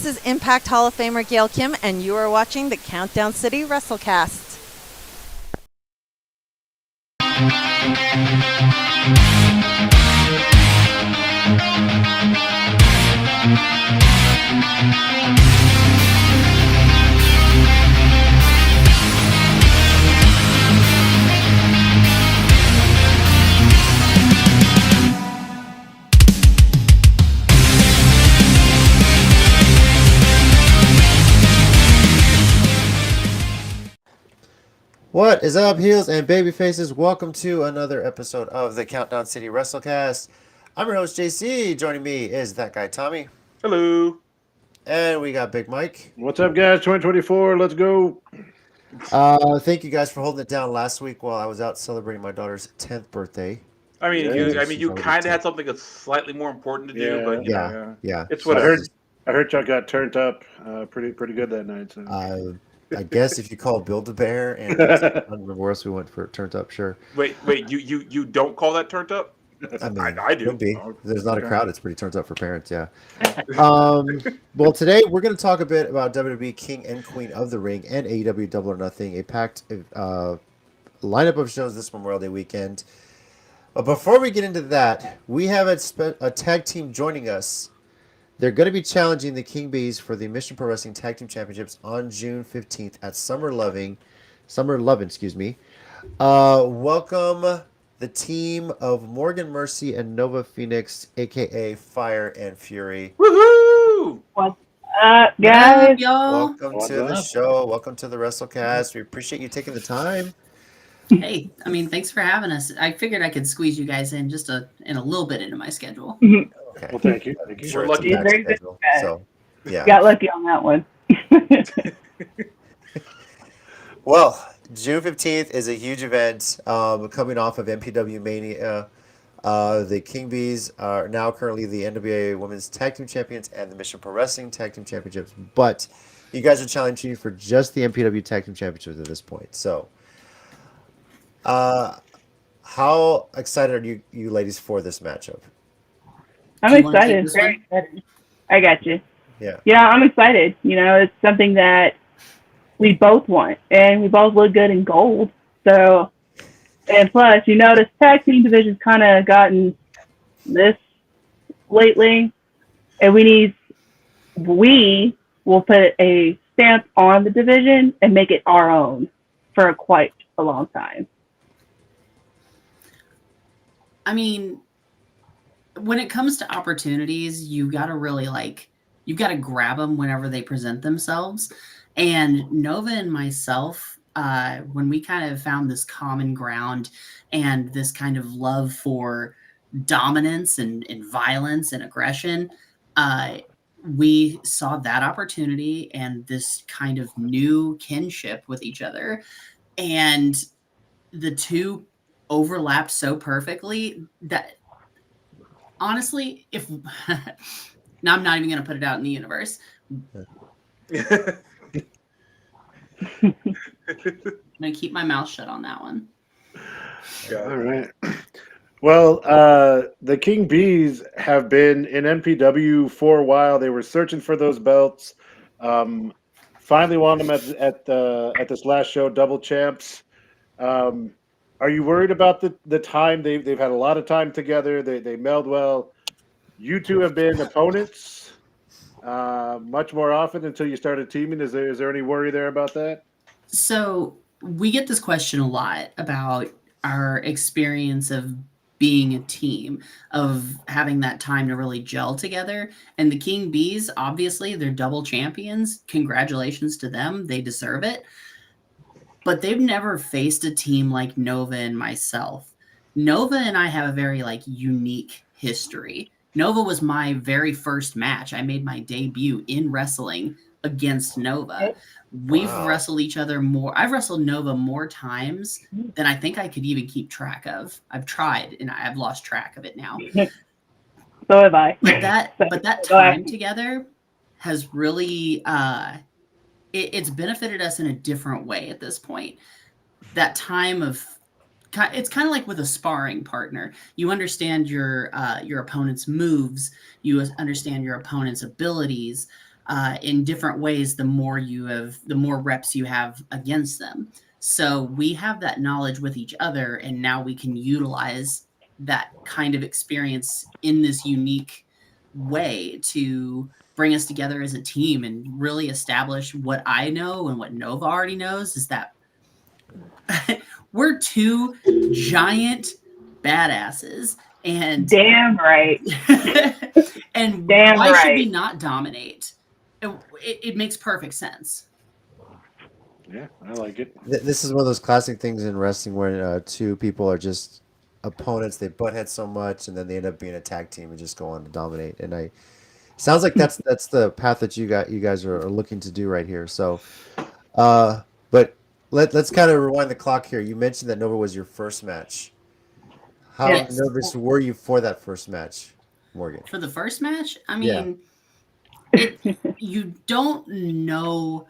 This is Impact Hall of Famer Gail Kim, and you are watching the Countdown City WrestleCast. What is up, heels and baby faces? Welcome to another episode of the Countdown City WrestleCast. I'm your host, JC. Joining me is that guy, Tommy. Hello. And we got Big Mike. What's up, guys? 2024, let's go. Thank you guys for holding it down last week while I was out celebrating my daughter's 10th birthday. I mean, Yeah. you kind of had something that's slightly more important to do, but you know, Yeah. it's I what heard y'all got turned up pretty good that night. So. I guess if you call Build-A-Bear and I don't remember where else we went for turned up, sure. Wait, you don't call that turned up? I mean, I do. Could be. If there's not a crowd, it's pretty turned up for parents, yeah. Well, today we're going to talk a bit about WWE King and Queen of the Ring and AEW Double or Nothing, a packed lineup of shows this Memorial Day weekend. But before we get into that, we have a tag team joining us. They're going to be challenging the King Bees for the Mission Pro Wrestling Tag Team Championships on June 15th at Summer Lovin', welcome the team of Morgan Mercy and Nova Phoenix, aka Fire and Fury. Woohoo! What's up, guys? Welcome to the show. Welcome to the WrestleCast. We appreciate you taking the time. Hey, I mean, thanks for having us. I figured I could squeeze you guys in just a little bit into my schedule. Okay. Well, thank you. Sure, We're lucky. it's a packed schedule, so, yeah. Got lucky on that one. Well, June 15th is a huge event coming off of NPW Mania. The King Bees are now currently the NWA Women's Tag Team Champions and the Mission Pro Wrestling Tag Team Championships, but you guys are challenging for just the NPW Tag Team Championships at this point. So, how excited are you ladies for this matchup? I'm excited. Very excited. I got you. Yeah. Yeah, I'm excited. You know, it's something that we both want, and we both look good in gold. So, and plus, you notice tag team division's kind of gotten this lately, and we will put a stamp on the division and make it our own for quite a long time. I mean, when it comes to opportunities, you got to really you've got to grab them whenever they present themselves. And Nova and myself, when we kind of found this common ground and this kind of love for dominance and violence and aggression, we saw that opportunity and this kind of new kinship with each other. And the two overlapped so perfectly that honestly, if now I'm not even going to put it out in the universe. I'm going to keep my mouth shut on that one. All right. Well, the King Bees have been in NPW for a while. They were searching for those belts. Finally won them at this last show, Double Champs. Are you worried about the time? They've had a lot of time together. They meld well. You two have been opponents much more often until you started teaming. Is there any worry there about that? So we get this question a lot about our experience of being a team, of having that time to really gel together. And the King Bees, obviously, they're double champions. Congratulations to them. They deserve it. But they've never faced a team like Nova and myself. Nova and I have a very unique history. Nova was my very first match. I made my debut in wrestling against Nova. We've wrestled each other more. I've wrestled Nova more times than I think I could even keep track of. I've tried and I've lost track of it now. So have I. But that time together has really it's benefited us in a different way at this point. That time of it's kind of like with a sparring partner. You understand your opponent's moves. You understand your opponent's abilities. in different ways, the more reps you have against them. So we have that knowledge with each other, and now we can utilize that kind of experience in this unique way to bring us together as a team and really establish what I know and what Nova already knows is that we're two giant badasses. And damn right. And damn why right. should we not dominate? It makes perfect sense. Yeah, I like it. This is one of those classic things in wrestling where two people are just opponents. They butt heads so much, and then they end up being a tag team and just go on to dominate. And sounds like that's the path that you guys are looking to do right here. So, but let's kind of rewind the clock here. You mentioned that Nova was your first match. How Yes. nervous were you for that first match, Morgan? For the first match, I mean, you don't know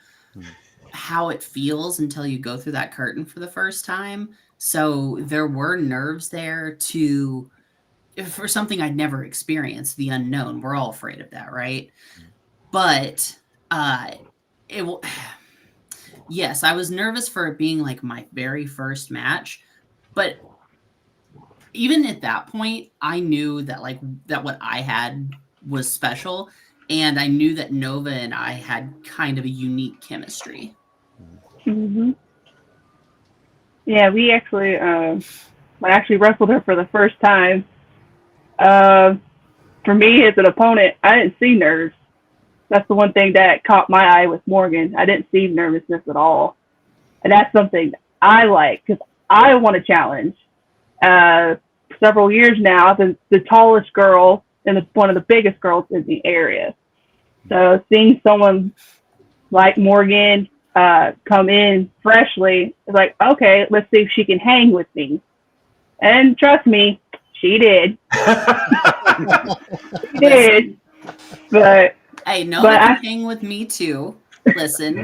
how it feels until you go through that curtain for the first time. So there were nerves there for something I'd never experienced, the unknown. We're all afraid of that, right? But yes, I was nervous for it being like my very first match, but even at that point, I knew that what I had was special, and I knew that Nova and I had kind of a unique chemistry. Mm-hmm. Yeah, we actually, I actually wrestled her for the first time. For me as an opponent, I didn't see nerves. That's the one thing that caught my eye with Morgan. I didn't see nervousness at all, and that's something I like because I want a challenge. Several years now, I've been the tallest girl and one of the biggest girls in the area. So seeing someone like Morgan come in freshly, it's like, okay, let's see if she can hang with me. And trust me, she did. She did. But hey, Nova can hang with me too. Listen,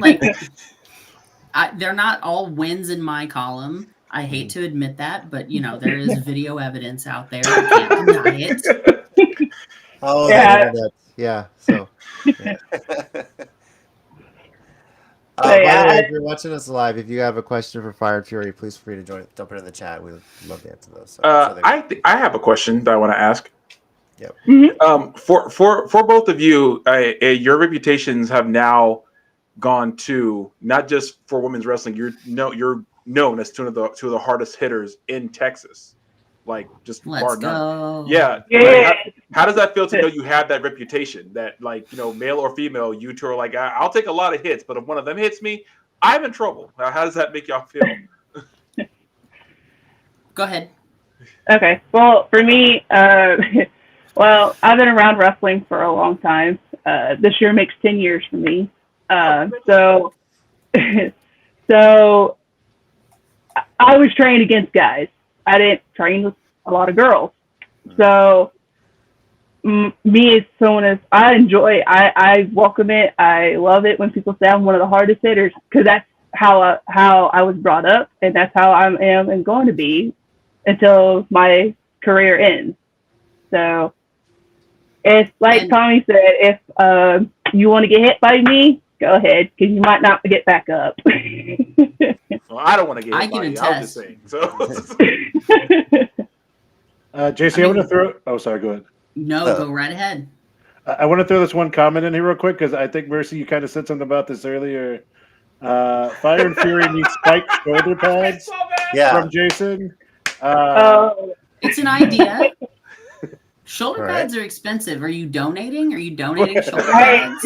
they're not all wins in my column. I hate to admit that, but there is video evidence out there. I can't deny it. Oh, yeah. So. Yeah. By the way, if you're watching us live, if you have a question for Fire and Fury, please feel free to jump it in the chat. We'd love to answer those. So, I have a question that I want to ask. Yep. Mm-hmm. For both of you, your reputations have now gone to not just for women's wrestling. You're known as two of the hardest hitters in Texas. Let's go. Yeah. Yeah. How does that feel to know you have that reputation that male or female, you two are like, I'll take a lot of hits, but if one of them hits me, I'm in trouble. How does that make y'all feel? Go ahead. Okay. Well, for me, well, I've been around wrestling for a long time. This year makes 10 years for me. So I was trained against guys. I didn't train with a lot of girls. So me as someone as I welcome it. I love it when people say I'm one of the hardest hitters because that's how I was brought up, and that's how I am and going to be until my career ends. So it's like Tommy said, if you want to get hit by me, go ahead, because you might not get back up. Well, I don't want to get hit by you. I was just saying. So. JC, I want to throw. Oh, sorry. Go ahead. No, go right ahead. I want to throw this one comment in here real quick because I think Mercy, you kind of said something about this earlier. Fire and Fury needs spiked shoulder pads from Jason. It's an idea. Shoulder pads are expensive. Are you donating? Are you donating shoulder pads?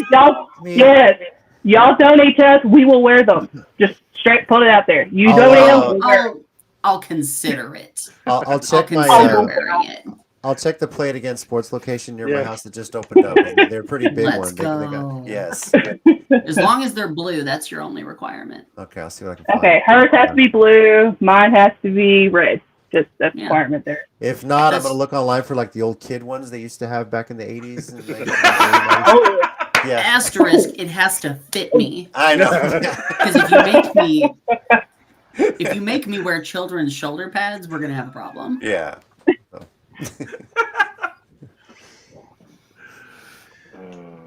Yes. Y'all donate to us, we will wear them. Just straight put it out there. You donate them, I'll consider it. I'll check wearing it. I'll check the Play It Again sports location near my house that just opened up. They're a pretty big Let's one. go. Yes. As long as they're blue, that's your only requirement. Okay, I'll see what I can find. Okay, hers has to be blue. Mine has to be red. Just that requirement there. If not, I'm going to look online for the old kid ones they used to have back in the 80s. And Asterisk, it has to fit me. I know. Because if you make me wear children's shoulder pads, we're gonna have a problem. Yeah.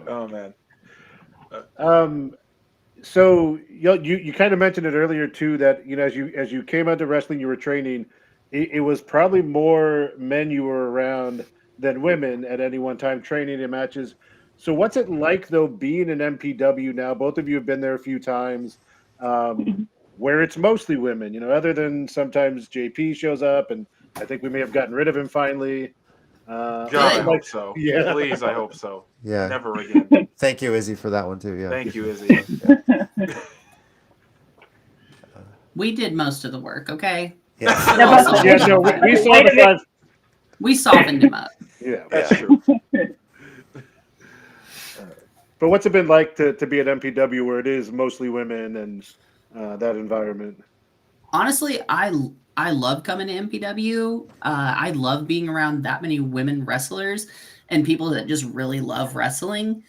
Oh man. So you kind of mentioned it earlier too, that as you came into wrestling, you were training. It was probably more men you were around than women at any one time training in matches. So what's it like though being an MPW now? Both of you have been there a few times, where it's mostly women. Other than sometimes JP shows up, and I think we may have gotten rid of him finally. God, I hope so. Yeah. Please, I hope so. Yeah. Never again. Thank you, Izzy, for that one too. Yeah. Thank you, Izzy. We did most of the work, okay? Yeah. Yeah, no, we saw the five. We softened him up. Yeah. That's true. But what's it been like to be at MPW where it is mostly women and that environment? Honestly, I love coming to MPW. I love being around that many women wrestlers and people that just really love wrestling.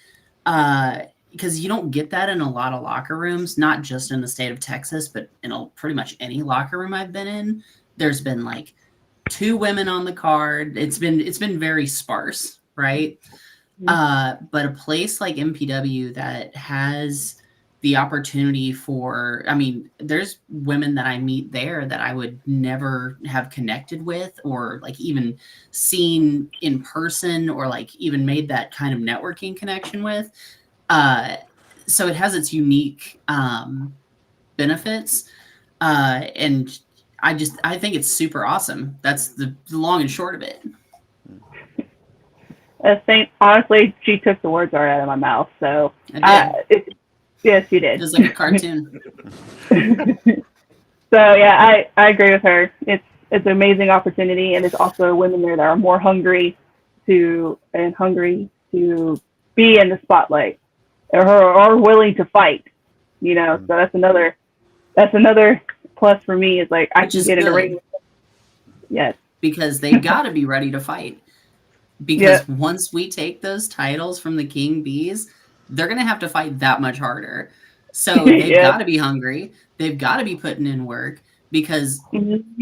Because you don't get that in a lot of locker rooms, not just in the state of Texas, but in pretty much any locker room I've been in. There's been like 2 women on the card. It's been very sparse, right? But a place like MPW that has the opportunity for, there's women that I meet there that I would never have connected with or like even seen in person or like even made that kind of networking connection with. So it has its unique benefits. And I think it's super awesome. That's the long and short of it. Honestly, she took the words right out of my mouth. So yes, you did. Just like a cartoon. So yeah, I agree with her. It's an amazing opportunity, and it's also women there that are more hungry to be in the spotlight, or are willing to fight. So that's another plus for me. Is like I can get in a ring. Yes, because they've got to be ready to fight. Because once we take those titles from the King Bees, they're going to have to fight that much harder. So they've got to be hungry. They've got to be putting in work because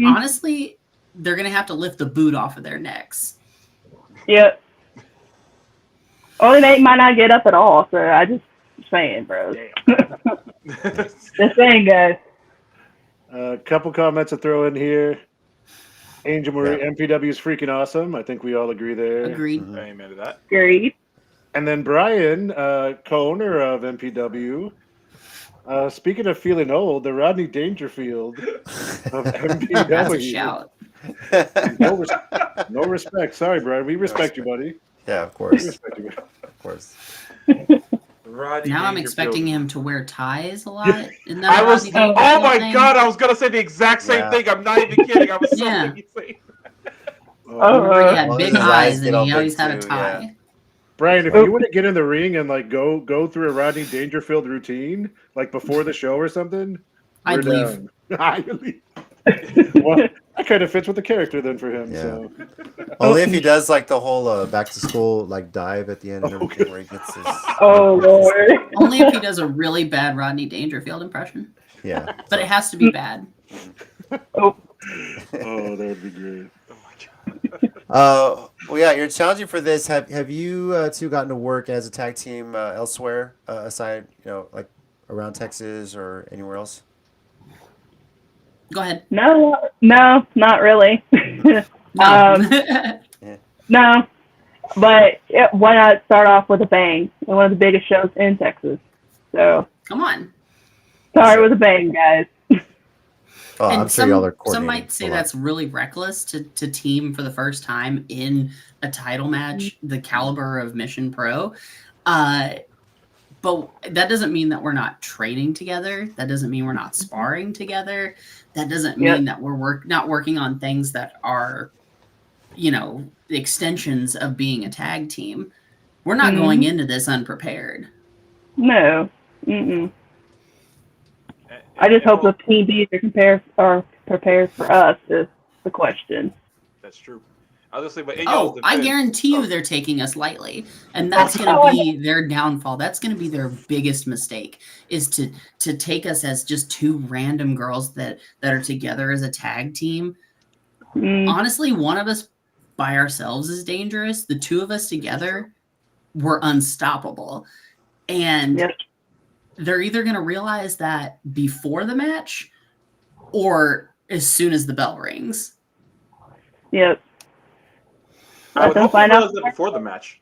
honestly, they're going to have to lift the boot off of their necks. Yep. Or they might not get up at all. So I just saying, bro. Just saying, guys. A couple comments to throw in here. Angel Marie, MPW is freaking awesome. I think we all agree there. Agreed. Amen to that. Agreed. And then Brian, co-owner of MPW. Speaking of feeling old, the Rodney Dangerfield of MPW. That's a shout. No respect. Sorry, Brian. We respect you, buddy. Yeah, of course. We respect you. Of course. Rodney now I'm Dangerfield. expecting him to wear ties a lot. Oh my God! I was gonna say the exact same thing. I'm not even kidding. I was so thinking. He had big eyes and he always had a tie. Yeah. Brian, if you want to get in the ring and like go through a Rodney Dangerfield routine, like before the show or something, I'd leave. I'd leave. Well, that kind of fits with the character then for him. Yeah. So Only if he does like the whole back to school like dive at the end and everything where he gets his. Oh Lord. Only if he does a really bad Rodney Dangerfield impression. Yeah. But it has to be bad. oh, that would be great. Well, yeah, you're challenging for this. Have you two gotten to work as a tag team elsewhere aside, like around Texas or anywhere else? Go ahead. No, not really. No, but why not start off with a bang? One of the biggest shows in Texas. So Come on. start with a bang, guys. Oh, I'm sure y'all are coordinating. Some might say that's really reckless to team for the first time in a title match, the caliber of Mission Pro. But that doesn't mean that we're not training together. That doesn't mean we're not sparring together. That doesn't mean that we're not working on things that are, extensions of being a tag team. We're not going into this unprepared. No. Mm-mm. I just hope the Team Bs are prepared for us is the question. That's true. Honestly, but I guarantee you they're taking us lightly. And that's going to be their downfall. That's going to be their biggest mistake is to take us as just 2 random girls that are together as a tag team. Honestly, one of us by ourselves is dangerous. The 2 of us together, we're unstoppable. And they're either going to realize that before the match or as soon as the bell rings. Yep. I would Let them hope they find realize out. that before the match.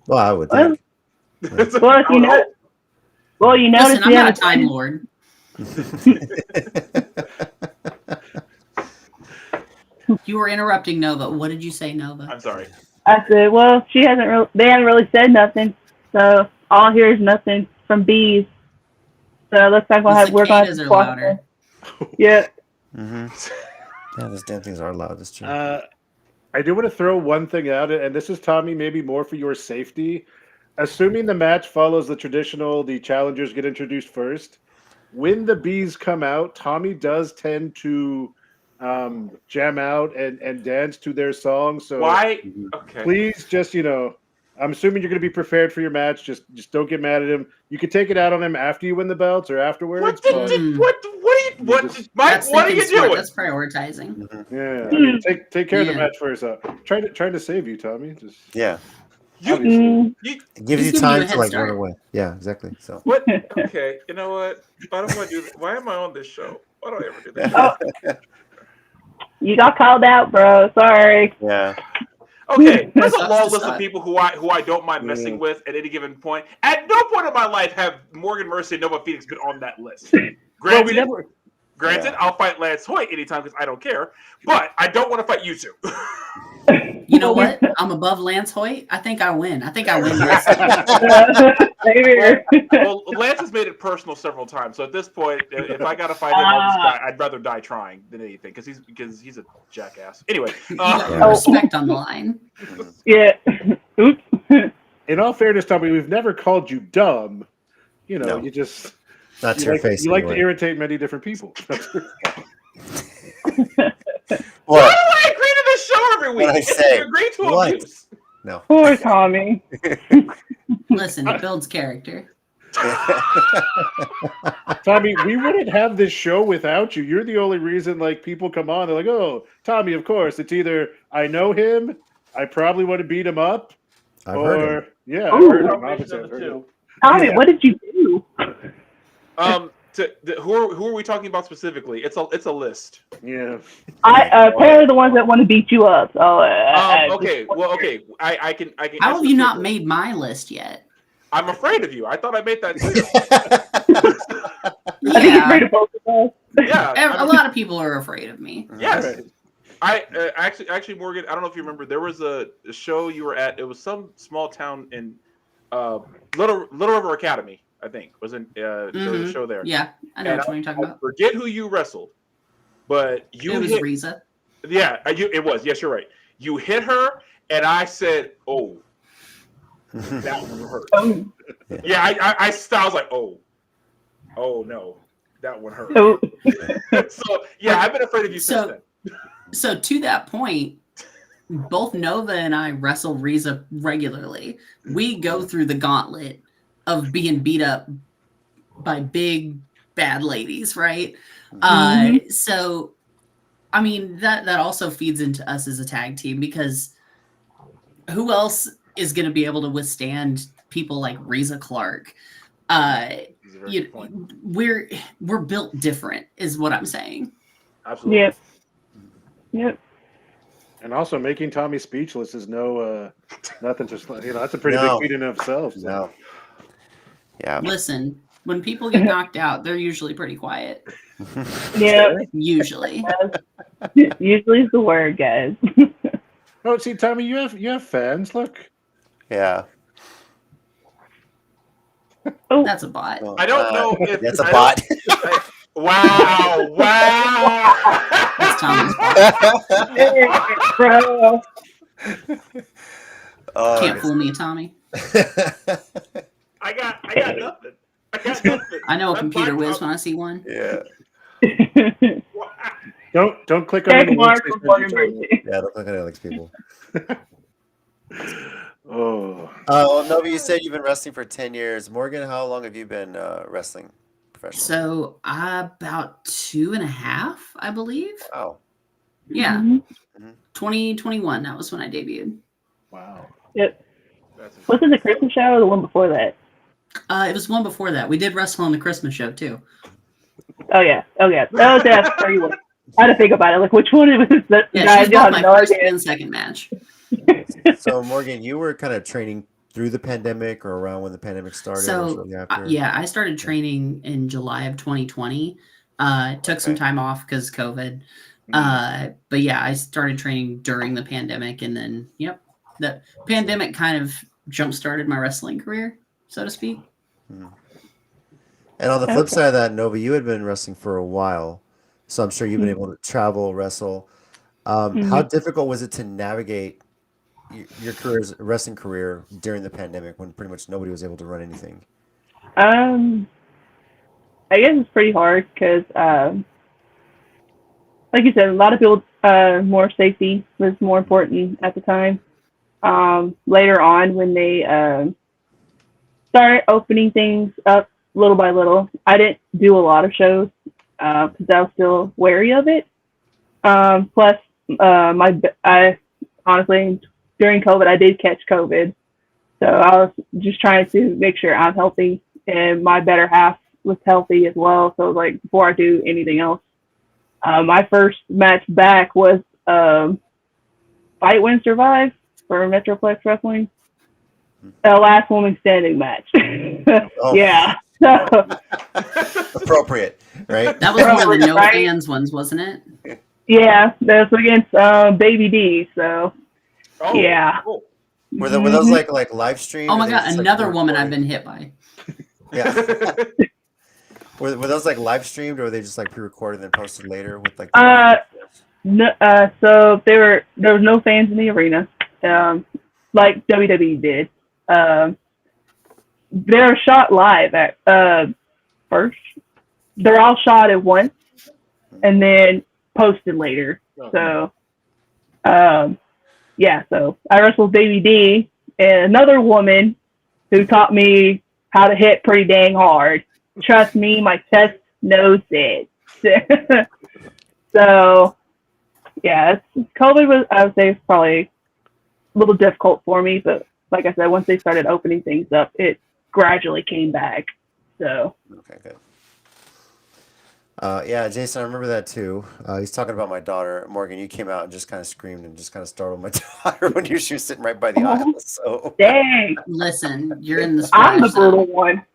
Well, I would Well, think. well, if you know, well, you notice Listen, I'm not a Time Lord. You were interrupting Nova. What did you say, Nova? I'm sorry. I said, well, they haven't really said nothing, so all I hear is nothing from bees. So it looks like we're going to cicadas are squash louder. them. Yeah. Yeah, those damn things are loud. That's true. I do want to throw one thing out, and this is, Tommy, maybe more for your safety. Assuming the match follows the traditional, the challengers get introduced first. When the bees come out, Tommy does tend to jam out and dance to their song. So Why? Okay. please just, I'm assuming you're going to be prepared for your match. Just don't get mad at him. You can take it out on him after you win the belts or afterwards. What are you, Mike? That's What are thinking you smart. doing? That's prioritizing. Yeah, I mean, take care of the Yeah. match first. Trying to save you, Tommy. Just Yeah, obviously. it gives He's you giving time you a to head like start. run away. Yeah, exactly. So What? Okay, you know what? I don't want to do that. Why am I on this show? Why do I ever do that? You got called out, bro. Sorry. yeah, Okay, there's a Sucks long to list suck. of people who I don't mind messing with at any given point. At no point in my life have Morgan Mercy and Nova Phoenix been on that list. Granted, I'll fight Lance Hoyt anytime because I don't care, but I don't want to fight you two. You know what? I'm above Lance Hoyt. I think I win. Well, Lance has made it personal several times, so at this point, if I got to fight him, I'd rather die trying than anything because he's a jackass. Anyway, You got respect on the line. Yeah. Oops. In all fairness, Tommy, we've never called you dumb. No. You just that's your face. You like to anyway. irritate many different people. why do I agree to this show every week? What I say? You agree to What? abuse. No. Poor Tommy. Listen, it builds character. Tommy, we wouldn't have this show without you. You're the only reason people come on. They're like, oh, Tommy, of course. It's either I know him, I probably want to beat him up, I've heard him. yeah, Ooh. I've heard him. Obviously, I've heard him. Tommy, what did you do? Who are we talking about specifically? It's a list. Yeah. Apparently the ones that want to beat you up. So, okay. Well, okay. I can. How have you not made my list yet? I'm afraid of you. I thought I made that too. I think he's afraid of both of us. Yeah. A lot of people are afraid of me. Yes. I actually, Morgan. I don't know if you remember. There was a show you were at. It was some small town in Little River Academy. I think was in there was a show there. Yeah, I know what you're talking about. Forget who you wrestled, but you It was hit, Riza. Yeah, it was. Yes, you're right. You hit her, and I said, "Oh, that one hurt." Yeah, I was like, "Oh no, that one hurt." Oh. So yeah, I've been afraid of you since then. So to that point, both Nova and I wrestle Riza regularly. We go through the gauntlet of being beat up by big bad ladies, right? So I mean that also feeds into us as a tag team, because who else is going to be able to withstand people like Riza Clark? We're built different, is what I'm saying. Absolutely. Yep. And also, making Tommy speechless is nothing. Just that's a pretty big feat in itself. So. No. Yeah. Listen, when people get knocked out, they're usually pretty quiet. Yeah. Usually. Usually is the word, guys. Oh, see, Tommy, you have fans. Look. Yeah. Oh. That's a bot. I don't know if that's a bot. Wow! That's Tommy's bot. Bro. Can't fool me, Tommy. I got nothing. I know a That's computer my whiz problem. when I see one. Yeah. Don't click on any links they send you, Tommy. Yeah, don't look at Alex people. Oh. Well, Novi, you said you've been wrestling for 10 years. Morgan, how long have you been wrestling professionally? So about 2.5, I believe. Wow. Yeah. Mm-hmm. 2021, that was when I debuted. Wow. Yep. Was it the Christmas show or the one before that? It was one before that. We did wrestle on the Christmas show too. Oh yeah. That was the 31. I had to think about it. Like, which one was that? Yeah, I she was both have my no first idea. and second match. So Morgan, you were kind of training through the pandemic or around when the pandemic started or So shortly after? yeah, I started training in July of 2020. Took some time off because COVID. But yeah, I started training during the pandemic, and then the pandemic kind of jump started my wrestling career, so to speak. And on the flip Okay. side of that, Nova, you had been wrestling for a while, so I'm sure you've been able to travel, wrestle. How difficult was it to navigate your wrestling career during the pandemic when pretty much nobody was able to run anything? I guess it's pretty hard because, like you said, a lot of people, more safety was more important at the time. Later on, when they started opening things up little by little, I didn't do a lot of shows because I was still wary of it. Plus, I honestly, during COVID, I did catch COVID. So I was just trying to make sure I'm healthy and my better half was healthy as well. So like before I do anything else, my first match back was Fight Win Survive for Metroplex Wrestling. Last woman standing match. Oh. Yeah. So, Appropriate, right? That was one of the no Right. fans ones, wasn't it? yeah, that's against Baby D. So Oh, yeah. cool. Were those like live streamed? Oh or my they god, just, like, another woman I've recorded? been hit by. Yeah. Were those like live streamed or were they just like pre-recorded and then posted later with like? No, so there was no fans in the arena, like WWE did. They're shot live at first. They're all shot at once, and then posted later. So, yeah. So I wrestled Baby D and another woman who taught me how to hit pretty dang hard. Trust me, my chest knows it. So, yeah, COVID was, I would say, probably a little difficult for me. But like I said, once they started opening things up, it gradually came back. So, Okay, good. Yeah, Jason, I remember that too. He's talking about my daughter. Morgan, you came out and just kind of screamed and just kind of startled my daughter when she was sitting right by the aisle. So, dang, Listen, you're in the I'm the splash zone. brutal one.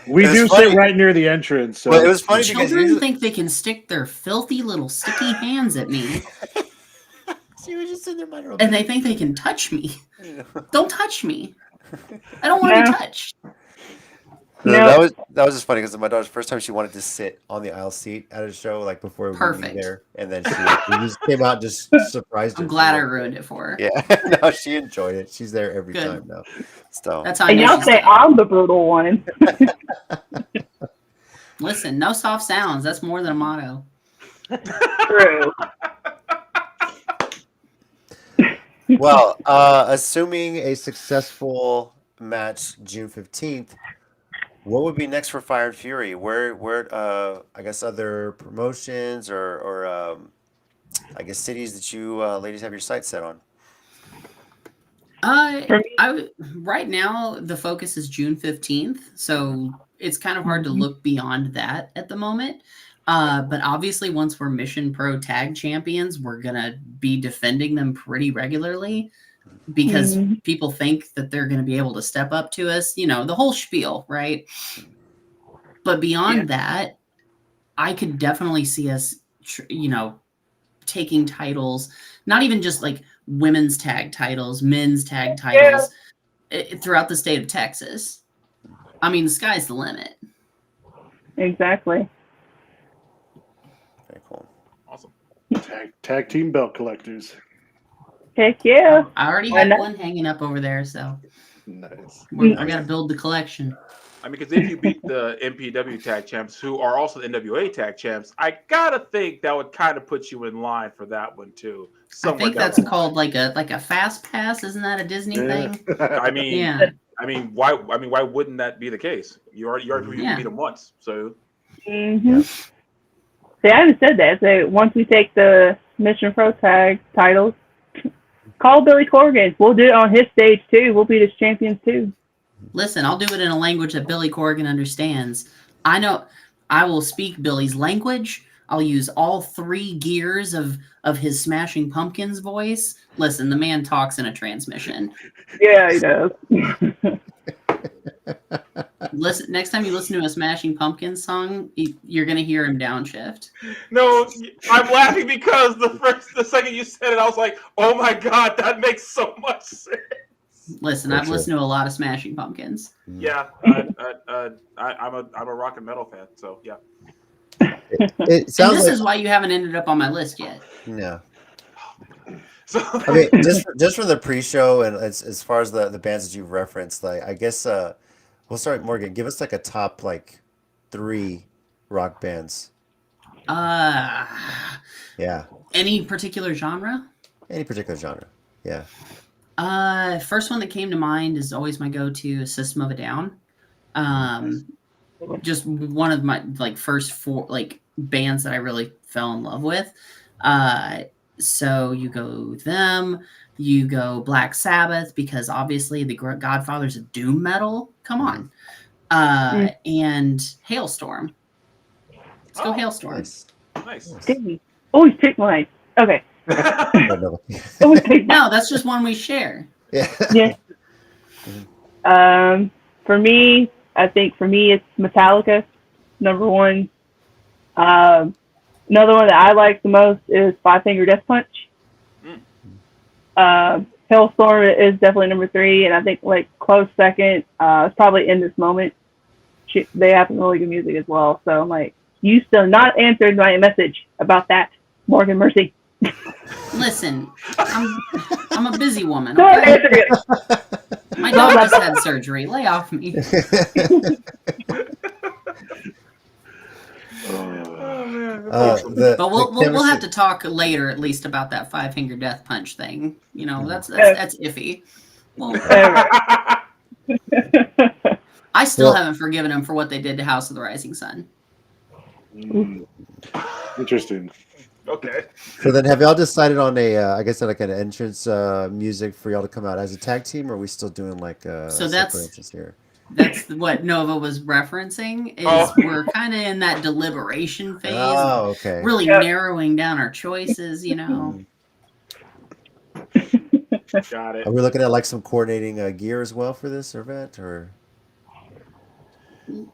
We It was do funny. sit right near the entrance. So Well, it was funny because Children usually, think they can stick their filthy little sticky hands at me, she was just sitting there minding her own and they think they can touch me. Don't touch me. I don't want to No. be touched. No. That was just funny because my daughter's first time she wanted to sit on the aisle seat at a show, like before we would be Perfect. there, and then she just came out and just surprised her. I'm glad I ruined it for her. Yeah, no, she enjoyed it. She's there every Good. time now. So That's how I And know y'all she's say done. I'm the brutal one. Listen, no soft sounds. That's more than a motto. True. well, assuming a successful match June 15th, what would be next for Fire and Fury? Where I guess other promotions or I guess cities that you ladies have your sights set on? Right now the focus is June 15th, so it's kind of hard to look beyond that at the moment. But obviously, once we're Mission Pro Tag Champions, we're gonna be defending them pretty regularly because people think that they're gonna be able to step up to us. You know, the whole spiel, right? But beyond that, I could definitely see us, taking titles, not even just like women's tag titles, men's tag titles throughout the state of Texas. I mean, the sky's the limit. Exactly. Very cool. Awesome. tag team belt collectors. Heck yeah. I already Why have not? one hanging up over there, so Nice. I got to build the collection. I mean, because if you beat the NPW tag champs, who are also the NWA tag champs, I gotta think that would kind of put you in line for that one too. I think that's called like a fast pass. Isn't that a Disney thing? I mean, Yeah. why wouldn't that be the case? You already Yeah. beat them once, so See, I haven't said that. So once we take the Mission Pro Tag titles, Call Billy Corgan. We'll do it on his stage too. We'll be his champions too. Listen, I'll do it in a language that Billy Corgan understands. I know I will speak Billy's language. I'll use all 3 gears of his Smashing Pumpkins voice. Listen, the man talks in a transmission. Yeah, he does. Listen, next time you listen to a Smashing Pumpkins song, you're gonna hear him downshift. No, I'm laughing because the second you said it, I was like, oh my god, that makes so much sense. Listen, For I've sure. listened to a lot of Smashing Pumpkins. Yeah, I'm a rock and metal fan, so yeah. It And sounds this like is why you haven't ended up on my list yet. yeah. So I mean, just from the pre-show and as far as the bands that you've referenced, like I guess we'll start with Morgan. Give us like a top like 3 rock bands. Yeah, Any particular genre? any particular genre. Yeah. First one that came to mind is always my go-to, System of a Down. Just one of my like first 4 like bands that I really fell in love with. So you go them, you go Black Sabbath, because obviously the Godfathers of doom metal. Come on. And Hailstorm. Let's go Hailstorm. nice. Dang. Always pick mine. Okay. No. Always pick mine. No, that's just one we share. Yeah. Yeah. For me, I think it's Metallica, number 1. Another one that I like the most is Five Finger Death Punch. Hailstorm is definitely number 3, and I think like close second is probably In This Moment. They have some really good music as well. So I'm like, you still not answered my message about that, Morgan Mercy. Listen, I'm a busy woman. Don't Okay? answer it. My dog just had surgery. Lay off me. Oh man. But we'll have to talk later, at least, about that Five Finger Death Punch thing. You know, that's iffy. Well, I still haven't forgiven them for what they did to House of the Rising Sun. Interesting. Okay. So then, have y'all decided on I guess like an entrance music for y'all to come out as a tag team, or are we still doing like So separate that's entrance here? That's what Nova was referencing. We're kind of in that deliberation phase, Oh, okay. really narrowing down our choices. You know, Got it. Are we looking at like some coordinating gear as well for this event, or?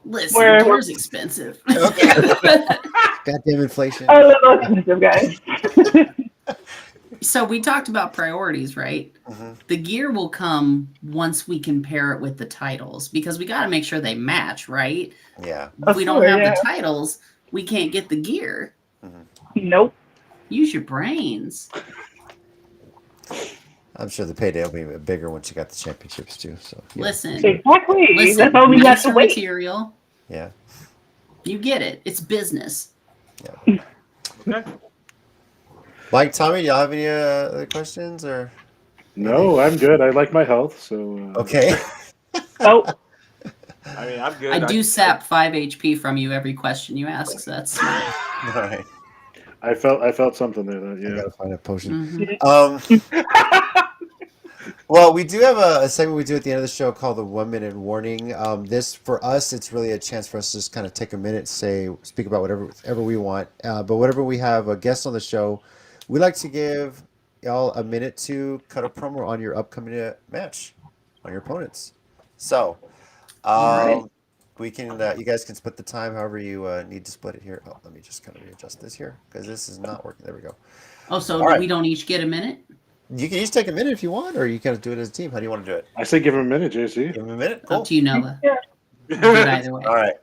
listen, gear's expensive. Goddamn inflation. I love expensive guys. So we talked about priorities, right? Mm-hmm. The gear will come once we compare it with the titles, because we got to make sure they match, right? Yeah. If we don't have the titles, we can't get the gear. Nope. Use your brains. I'm sure the payday will be a bit bigger once you got the championships too. So yeah. Listen, Exactly. That's all we have to nicer wait. material. Yeah. You get it. It's business. Yeah. Okay. Mike, Tommy, do y'all have any other questions or? No, I'm good. I like my health, so. Okay. Oh, I mean, I'm good. I do sap 5 HP from you every question you ask, so that's smart. All right. I felt something there. Though, I yeah. gotta find a potion. Mhm. Well, we do have a segment we do at the end of the show called the 1 minute warning. This for us, it's really a chance for us to just kind of take a minute, speak about whatever we want. But whenever we have a guest on the show, we like to give y'all a minute to cut a promo on your upcoming match, on your opponents. So, right. we can you guys can split the time however you need to split it here. Oh, let me just kind of readjust this here because this is not working. There we go. Oh, so All right. we don't each get a minute? You can each take a minute if you want, or you can do it as a team. How do you want to do it? I say give him a minute, JC. Give him a minute. Cool. Up to you, Nova. Good either way. All right.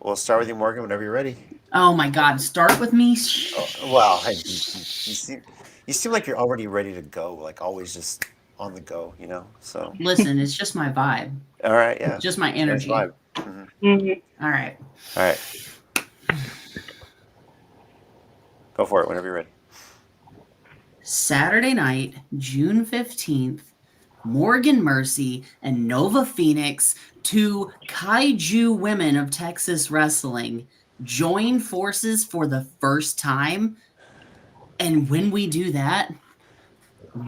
We'll start with you, Morgan, whenever you're ready. Oh my God! Start with me. Well, hey, you seem like you're already ready to go, like always just on the go, you know? So. Listen, it's just my vibe. All right, yeah. Just my energy. Nice All vibe. right. All right. Go for it whenever you're ready. Saturday night, June 15th, Morgan Mercy and Nova Phoenix, 2 kaiju women of Texas wrestling, join forces for the first time. And when we do that,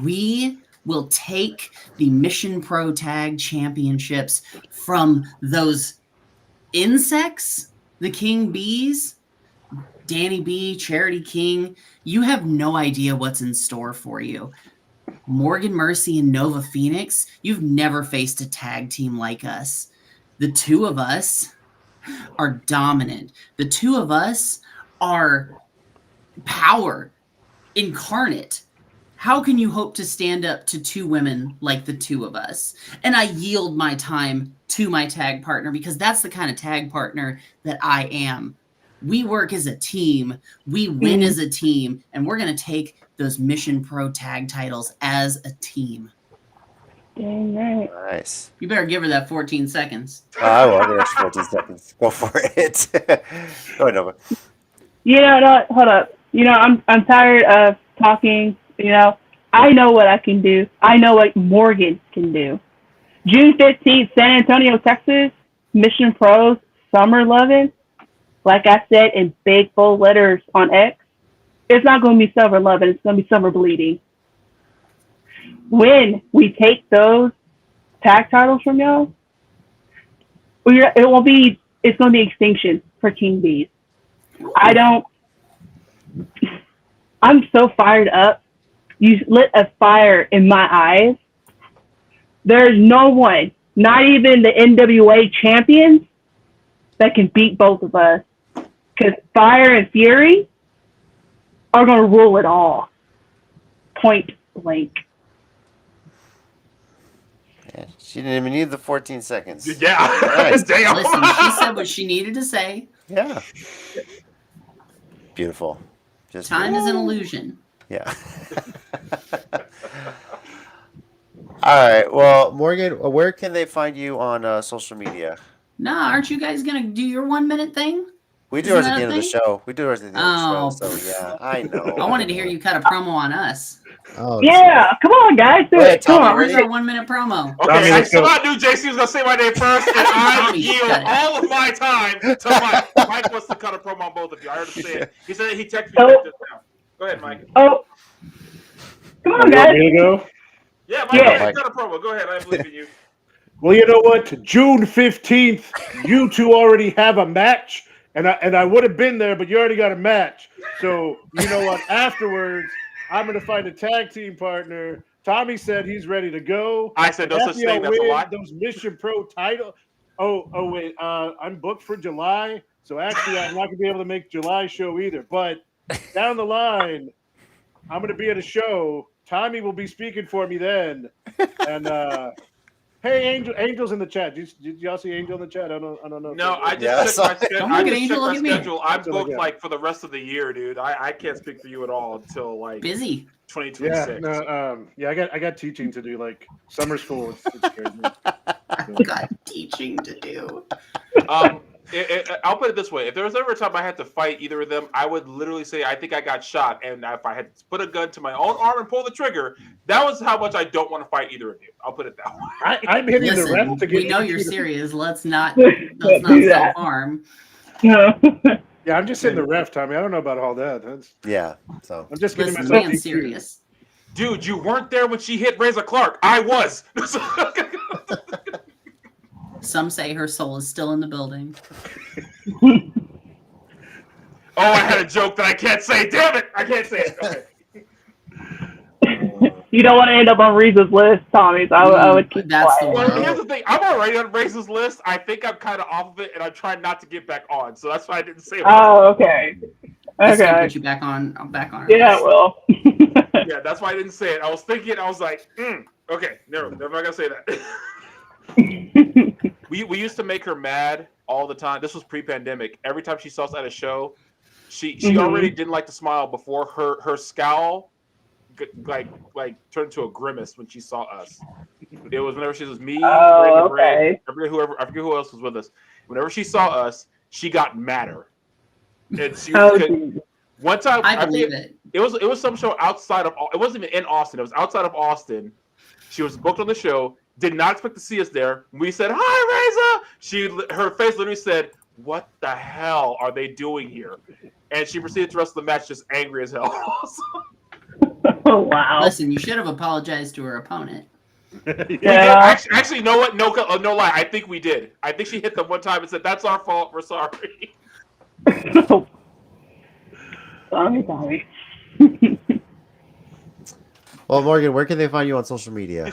we will take the Mission Pro Tag Championships from those insects, the King Bees, Danny B, Charity King. You have no idea what's in store for you. Morgan Mercy and Nova Phoenix, you've never faced a tag team like us. The two of us are dominant. The two of us are power incarnate. How can you hope to stand up to two women like the two of us? And I yield my time to my tag partner because that's the kind of tag partner that I am. We work as a team. We win as a team. And we're going to take those Mission Pro tag titles as a team. Dang right. Nice. You better give her that 14 seconds. I will. I'll give her 14 seconds. Go for it. Go ahead, Nova. You know, no, hold up. You know, I'm tired of talking. You know, I know what I can do. I know what Morgan can do. June 15th, San Antonio, Texas, Mission Pros, Summer Lovin'. Like I said in big bold letters on X, it's not going to be Summer Lovin', it's going to be Summer Bleeding. When we take those tag titles from y'all, it's going to be extinction for King Bees. I'm so fired up. You lit a fire in my eyes. There's no one, not even the NWA champions, that can beat both of us. Because Fire and Fury are going to rule it all. Point blank. Yeah, she didn't even need the 14 seconds. Yeah. Nice. Damn. Listen, she said what she needed to say. Yeah. Beautiful. Just Time is an illusion. Yeah. All right. Well, Morgan, where can they find you on social media? Nah, aren't you guys going to do your 1 minute thing? We do Isn't ours at that the a end of the thing? show. We do ours at the end of the Oh. show. So, yeah, I know. I wanted to hear you cut a promo on us. Oh, Yeah, come on, guys. Do Wait, it. Come Tommy, on. Where's our 1 minute promo? Okay, Tommy, I let's go. knew JC was going to say my name first, and I Tommy, yield cut it. all of my time to Mike. Mike wants to cut a promo on both of you. I heard him say it. He said he texted me Oh. just now. Go ahead, Mike. Oh, come on, You want guys. me to go? Yeah, Mike, Yeah. go ahead, cut a promo. Go ahead, I believe in you. Well, you know what? June 15th, you two already have a match, and I would have been there, but you already got a match. So, you know what? Afterwards, I'm going to find a tag team partner. Tommy said he's ready to go. I said no such After y'all thing. That's a win lie. those Mission Pro title. Oh, wait. I'm booked for July, so actually I'm not going to be able to make July show either. But down the line, I'm going to be at a show. Tommy will be speaking for me then. And hey, Angel's in the chat. Did y'all see Angel in the chat? I don't know. No, I Yeah, just checked my schedule. Don't I look at just Angel, checked my look at me. schedule. I'm That's what I booked got. like for the rest of the year, dude. I can't speak for you at all until like Busy. 2026. Yeah, no, I got teaching to do, like summer school. It's crazy. Got teaching to do. I'll put it this way: if there was ever a time I had to fight either of them, I would literally say I think I got shot, and if I had to put a gun to my own arm and pull the trigger, that was how much I don't want to fight either of you. I'll put it that way. I'm hitting the Listen, ref to get. we know you're serious. Let's not do that. self-harm. No. Yeah, I'm just hitting the ref, Tommy. I don't know about all that. Yeah. So, I'm just getting Listen, myself. man's DQ'd. serious. Dude, you weren't there when she hit Razor Clark. I was. Some say her soul is still in the building. Oh, I had a joke that I can't say. Damn it! I can't say it. Okay. You don't want to end up on Reese's list, Tommy. So I would keep That's the quiet. one. Well, here's the thing. I'm already on Race's list. I think I'm kind of off of it, and I'm trying not to get back on. So that's why I didn't say it. Oh, okay. It's gonna Okay. put you back on. Our Yeah, list. well. Yeah, that's why I didn't say it. I was thinking. I was like, okay, never gonna say that. We used to make her mad all the time. This was pre-pandemic. Every time she saw us at a show, she already didn't like to smile before her scowl like turned into a grimace when she saw us. It was whenever she was me, Oh, Brandon, okay. I forget who else was with us. Whenever she saw us, she got madder. And she Oh, could, geez. one time I believe it. it was some show outside of. It wasn't even in Austin. It was outside of Austin. She was booked on the show. Did not expect to see us there. We said, "Hi, Reza." Her face literally said, "What the hell are they doing here?" And she proceeded to wrestle the match just angry as hell. Oh, wow. Listen, you should have apologized to her opponent. Yeah. Actually, you know what? No lie. I think we did. I think she hit them one time and said, "That's our fault. We're sorry." Sorry. Well, Morgan, where can they find you on social media?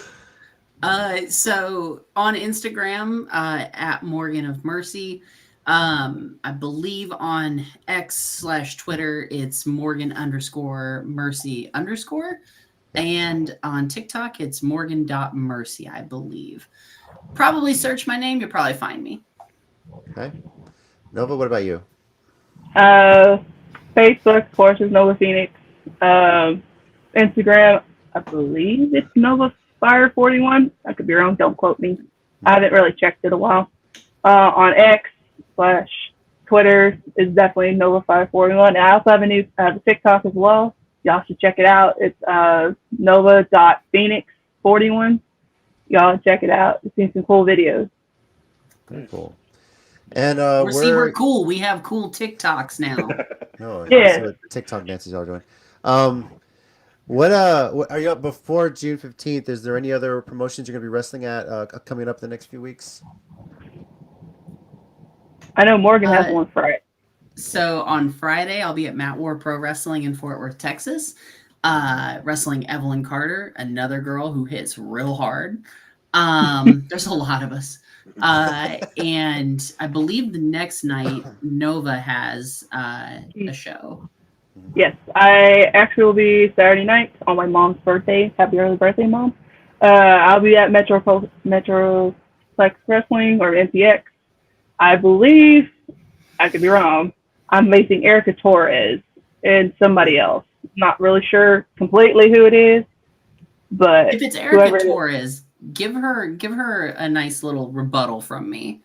So on Instagram, at Morgan of Mercy. I believe on X/Twitter, it's Morgan_Mercy_. And on TikTok, it's Morgan.Mercy, I believe. Probably search my name, you'll probably find me. Okay. Nova, what about you? Facebook, of course, is Nova Phoenix. Instagram, I believe it's Nova Fire 41. I could be wrong. Don't quote me. I haven't really checked it in a while. On X/Twitter is definitely Nova Fire 41. I also have a new TikTok as well. Y'all should check it out. It's Nova.Phoenix41. Y'all check it out. I've seen some cool videos. Very cool. And we're cool. We have cool TikToks now. No, Yeah. what TikTok dances y'all doing? What are you up before June 15th? Is there any other promotions you're gonna be wrestling at coming up the next few weeks? I know Morgan has one Friday. So on Friday, I'll be at Mat War Pro Wrestling in Fort Worth, Texas, wrestling Evelyn Carter, another girl who hits real hard. There's a lot of us. And I believe the next night, Nova has a show. Yes, I actually will be Saturday night on my mom's birthday. Happy early birthday, Mom. I'll be at Metroplex Wrestling or MPX. I believe, I could be wrong, I'm facing Erica Torres and somebody else. Not really sure completely who it is, but if it's Erica Torres, give her a nice little rebuttal from me.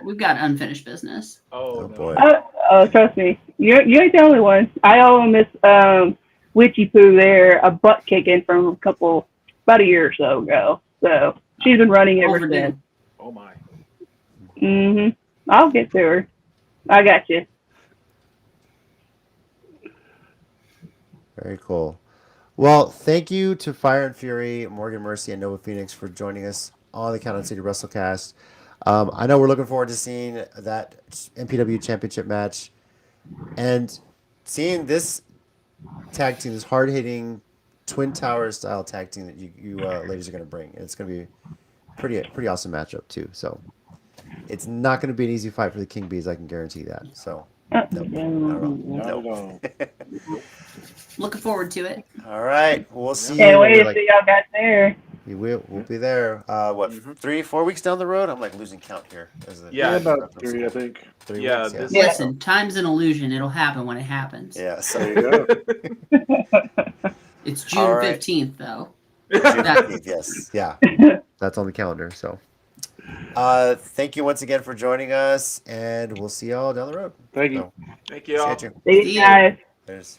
We've got unfinished business. Oh boy. Trust me, you ain't the only one. I owe Miss Witchy Poo there a butt kicking from about a year or so ago. So she's been running ever since. Oh my. I'll get to her. I got you. Very cool. Well, thank you to Fire and Fury, Morgan Mercy, and Nova Phoenix for joining us on the Countdown City WrestleCast. I know we're looking forward to seeing that NPW Championship match and seeing this tag team, this hard-hitting Twin Tower style tag team that you ladies are going to bring. And it's going to be pretty awesome matchup too. So it's not going to be an easy fight for the King Bees, I can guarantee that. So no. Looking forward to it. All right, we'll see you. Can't wait to see y'all guys there. We'll be there. 3-4 weeks down the road? I'm like losing count here. About 3, I think. 3 Yeah, weeks, yes. Listen, time's an illusion. It'll happen when it happens. Yeah, so There you go. It's June 15th, though. June 15th, yes. Yeah. That's on the calendar. So thank you once again for joining us, and we'll see y'all down the road. Thank you. So, Thank you all. see See you guys. There's...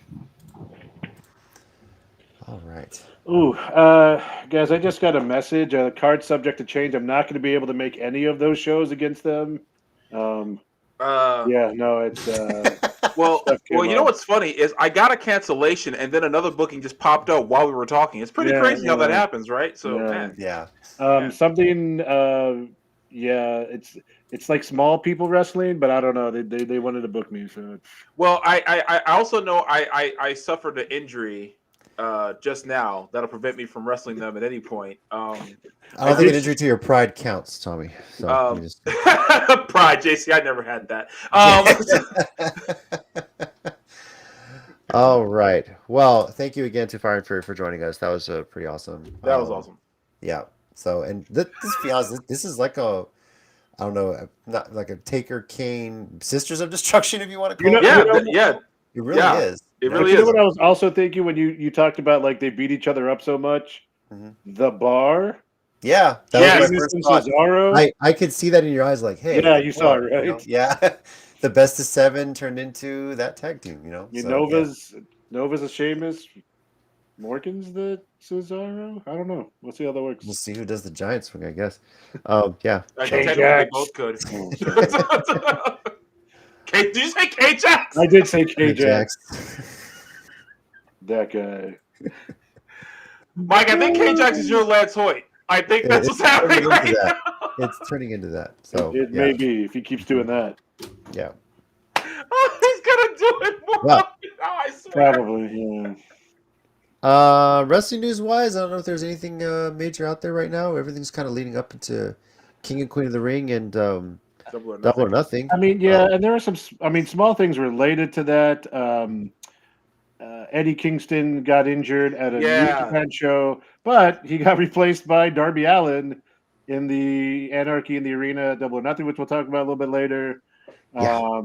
All right. Ooh, guys, I just got a message. Card subject to change. I'm not going to be able to make any of those shows against them. Yeah, no, it's well, you know what's funny is I got a cancellation and then another booking just popped up while we were talking. It's pretty crazy how that happens, right? So, man. Yeah. Something. It's like small people wrestling, but I don't know. They wanted to book me, so. Well, I also know I suffered an injury just now that'll prevent me from wrestling them at any point. I don't think an injury to your pride counts, Tommy. So pride, JC, I never had that. All right. Well, thank you again to Fire and Fury for joining us. That was pretty awesome. That was awesome. Yeah. So, and this is like a, I don't know, not like a Taker Kane Sisters of Destruction, if you want to call it. Yeah. It really is. It really is. is. You know what I was also thinking when you talked about like they beat each other up so much? Mm-hmm. The Bar. Yeah. That was my first thought. Cesaro. I could see that in your eyes, like, hey. Yeah, you saw it, right? You know? Yeah. The best of 7 turned into that tag team, you know? Nova's a Sheamus. Morgan's the Cesaro? I don't know. We'll see how that works. We'll see who does the giant swing, I guess. Yeah. Technically, they both could. Did you say K-Jax? I did say K-Jax. That guy. Mike, I think K-Jax is your Lance Hoyt. I think that's what's happening turning into right that. now. It's turning into that. So It may be if he keeps doing that. Yeah. He's gonna do it more Well, often now, I swear. Probably, yeah. Wrestling news wise, I don't know if there's anything major out there right now. Everything's kind of leading up into King and Queen of the Ring and Double or Double or Nothing. Nothing. I mean, yeah, and there are some. I mean, small things related to that. Eddie Kingston got injured at a New Yeah. Japan show, but he got replaced by Darby Allin in the Anarchy in the Arena Double or Nothing, which we'll talk about a little bit later. Yeah.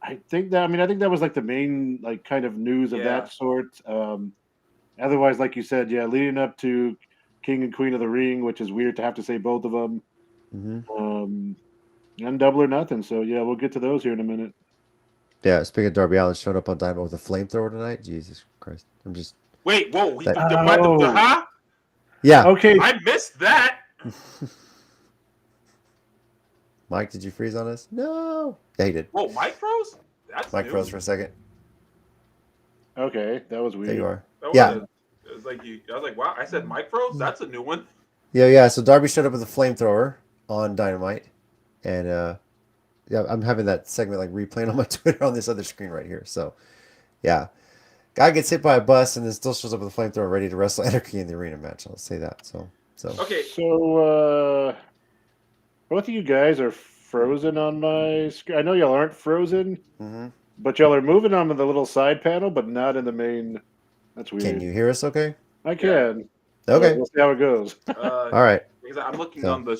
I think that was like the main like kind of news of that sort. Otherwise, like you said, yeah, leading up to King and Queen of the Ring, which is weird to have to say both of them. And Double or Nothing. So yeah, we'll get to those here in a minute. Yeah, speaking of Darby Allin, showed up on Dynamite with a flamethrower tonight. Jesus Christ. I'm just Wait, whoa. That- Huh? Yeah. Okay. I missed that. Mike, did you freeze on us? No. Yeah, he did. Whoa, Mike froze? That's Mike new. froze for a second. Okay, that was weird. There you are. That Yeah. It was like I was like, wow, I said Mike froze? That's a new one. Yeah. So Darby showed up with a flamethrower on Dynamite. And yeah, I'm having that segment like replaying on my Twitter on this other screen right here. So yeah. Guy gets hit by a bus and then still shows up with a flamethrower ready to wrestle Anarchy in the Arena match. I'll say that. So Okay. So both of you guys are frozen on my screen. I know y'all aren't frozen, but y'all are moving on to the little side panel, but not in the main. That's weird. Can you hear us okay? I can. Okay. We'll see how it goes. All right. Because I'm looking So- on the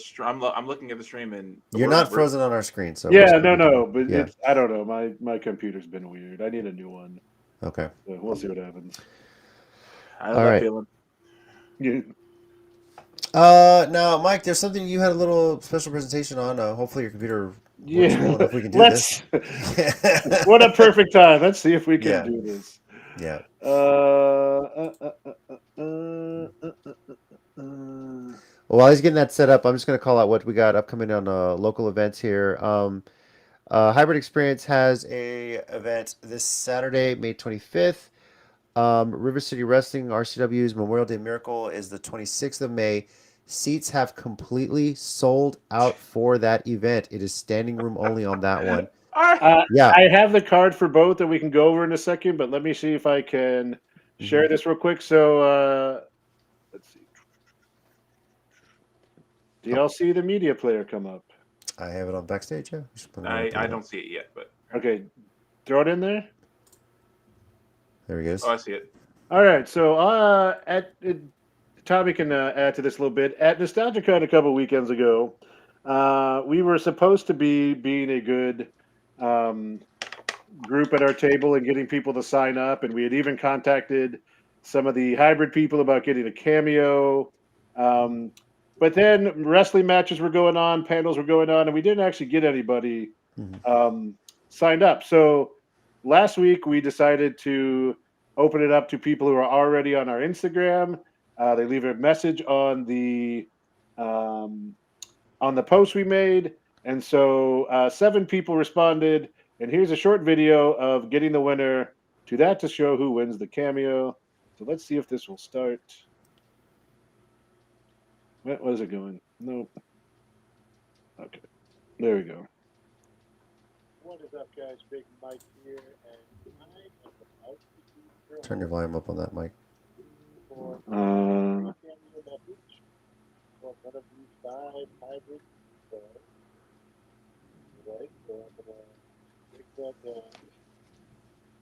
I'm looking at the stream and You're not frozen on our screen, so Yeah, no, but yeah. I don't know. My computer's been weird. I need a new one. Okay. So we'll see what happens. I know All that right. feeling. Yeah. Now, Mike, there's something you had a little special presentation on. Hopefully, your computer works Yeah. well enough we can do Let's. this. What a perfect time. Let's see if we can Yeah. do this. Yeah. Well, while he's getting that set up, I'm just going to call out what we got upcoming on local events here. Hybrid Experience has a event this Saturday, May 25th. River City Wrestling, RCW's Memorial Day Miracle is the 26th of May. Seats have completely sold out for that event. It is standing room only on that one. Yeah. I have the card for both that we can go over in a second, but let me see if I can share this real quick. So let's see. Do y'all see the media player come up? I have it on backstage, yeah. I don't see it yet, but Okay, throw it in there. There he goes. I see it. All right, so Tommy can add to this a little bit. At NostalgiaCon a couple weekends ago, we were supposed to be being a good group at our table and getting people to sign up, and we had even contacted some of the hybrid people about getting a cameo. But then wrestling matches were going on, panels were going on, and we didn't actually get anybody signed up. So last week we decided to open it up to people who are already on our Instagram. They leave a message on the post we made, and so 7 people responded. And here's a short video of getting the winner to that to show who wins the cameo. So let's see if this will start. What is it going? Nope. Okay, there we go. What is up, guys? Big Mike here, and I am about to Turn your volume up on that, Mike. for one of these 5 hybrid stars. Right, so I'm gonna take that down.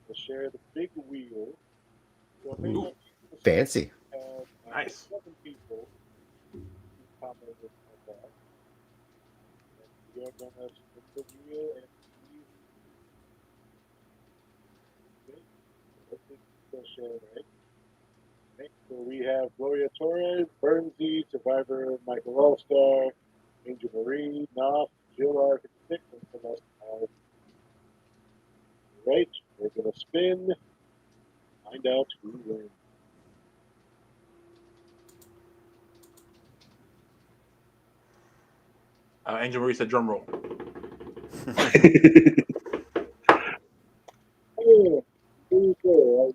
We'll share the big wheel. So Ooh, fancy. Nice. 7 people who commented on that. And we are gonna spin the wheel and see. Okay, I think we'll share, right? Okay, so we have Gloria Torres, Bernsey, Survivor, Michael Allstar, Angel Marie, Knopf, Jill Architect, and Celeste Howard. Right, we're going to spin, find out who wins. Angel Marie said drum roll. Oh, here we go.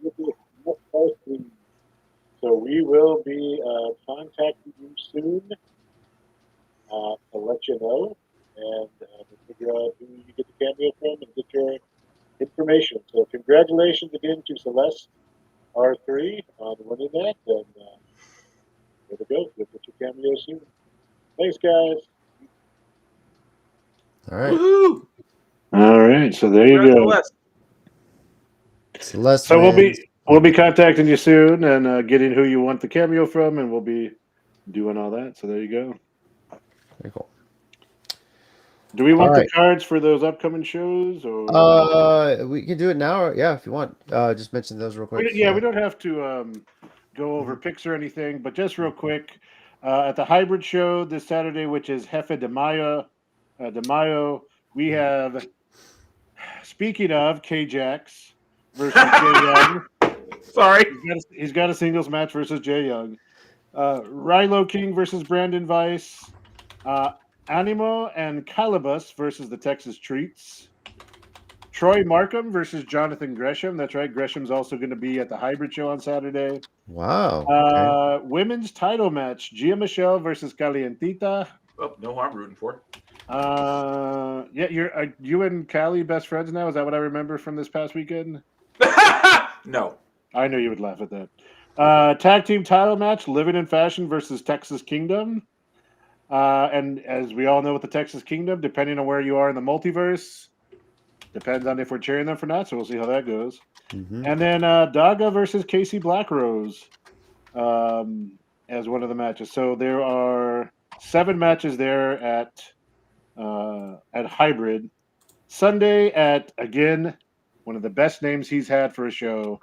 soon to let you know, and figure out who you get the cameo from and get your information. So congratulations again to Celeste R3 on winning that, and there we go. You'll get your cameo soon. Thanks, guys. All right. Woohoo! All right, so there you Congrats, go. Celeste. Celeste So wins. we'll be contacting you soon and getting who you want the cameo from, and we'll be doing all that. So there you go. Very cool. Do we want All the right. cards for those upcoming shows? Or We can do it now, or yeah, if you want. Just mention those real quick. we don't have to go over picks or anything, but just real quick, at the hybrid show this Saturday, which is Jefe de Mayo, we have, speaking of K-Jax versus Jay Young. Sorry. He's got a singles match versus Jay Young. Rilo King versus Brandon Weiss. Animo and Calibus versus the Texas Treats. Troy Markham versus Jonathan Gresham. That's right. Gresham's also going to be at the hybrid show on Saturday. Wow. Okay. Women's title match: Gia Michelle versus Calientita. Oh, no harm rooting for. Yeah, you and Callie best friends now. Is that what I remember from this past weekend? No. I knew you would laugh at that. Tag team title match: Living in Fashion versus Texas Kingdom. And as we all know with the Texas Kingdom, depending on where you are in the multiverse, depends on if we're cheering them or not. So we'll see how that goes. Mhm. And then Daga versus Casey Blackrose as one of the matches. So there are 7 matches there at Hybrid. Sunday at, again, one of the best names he's had for a show,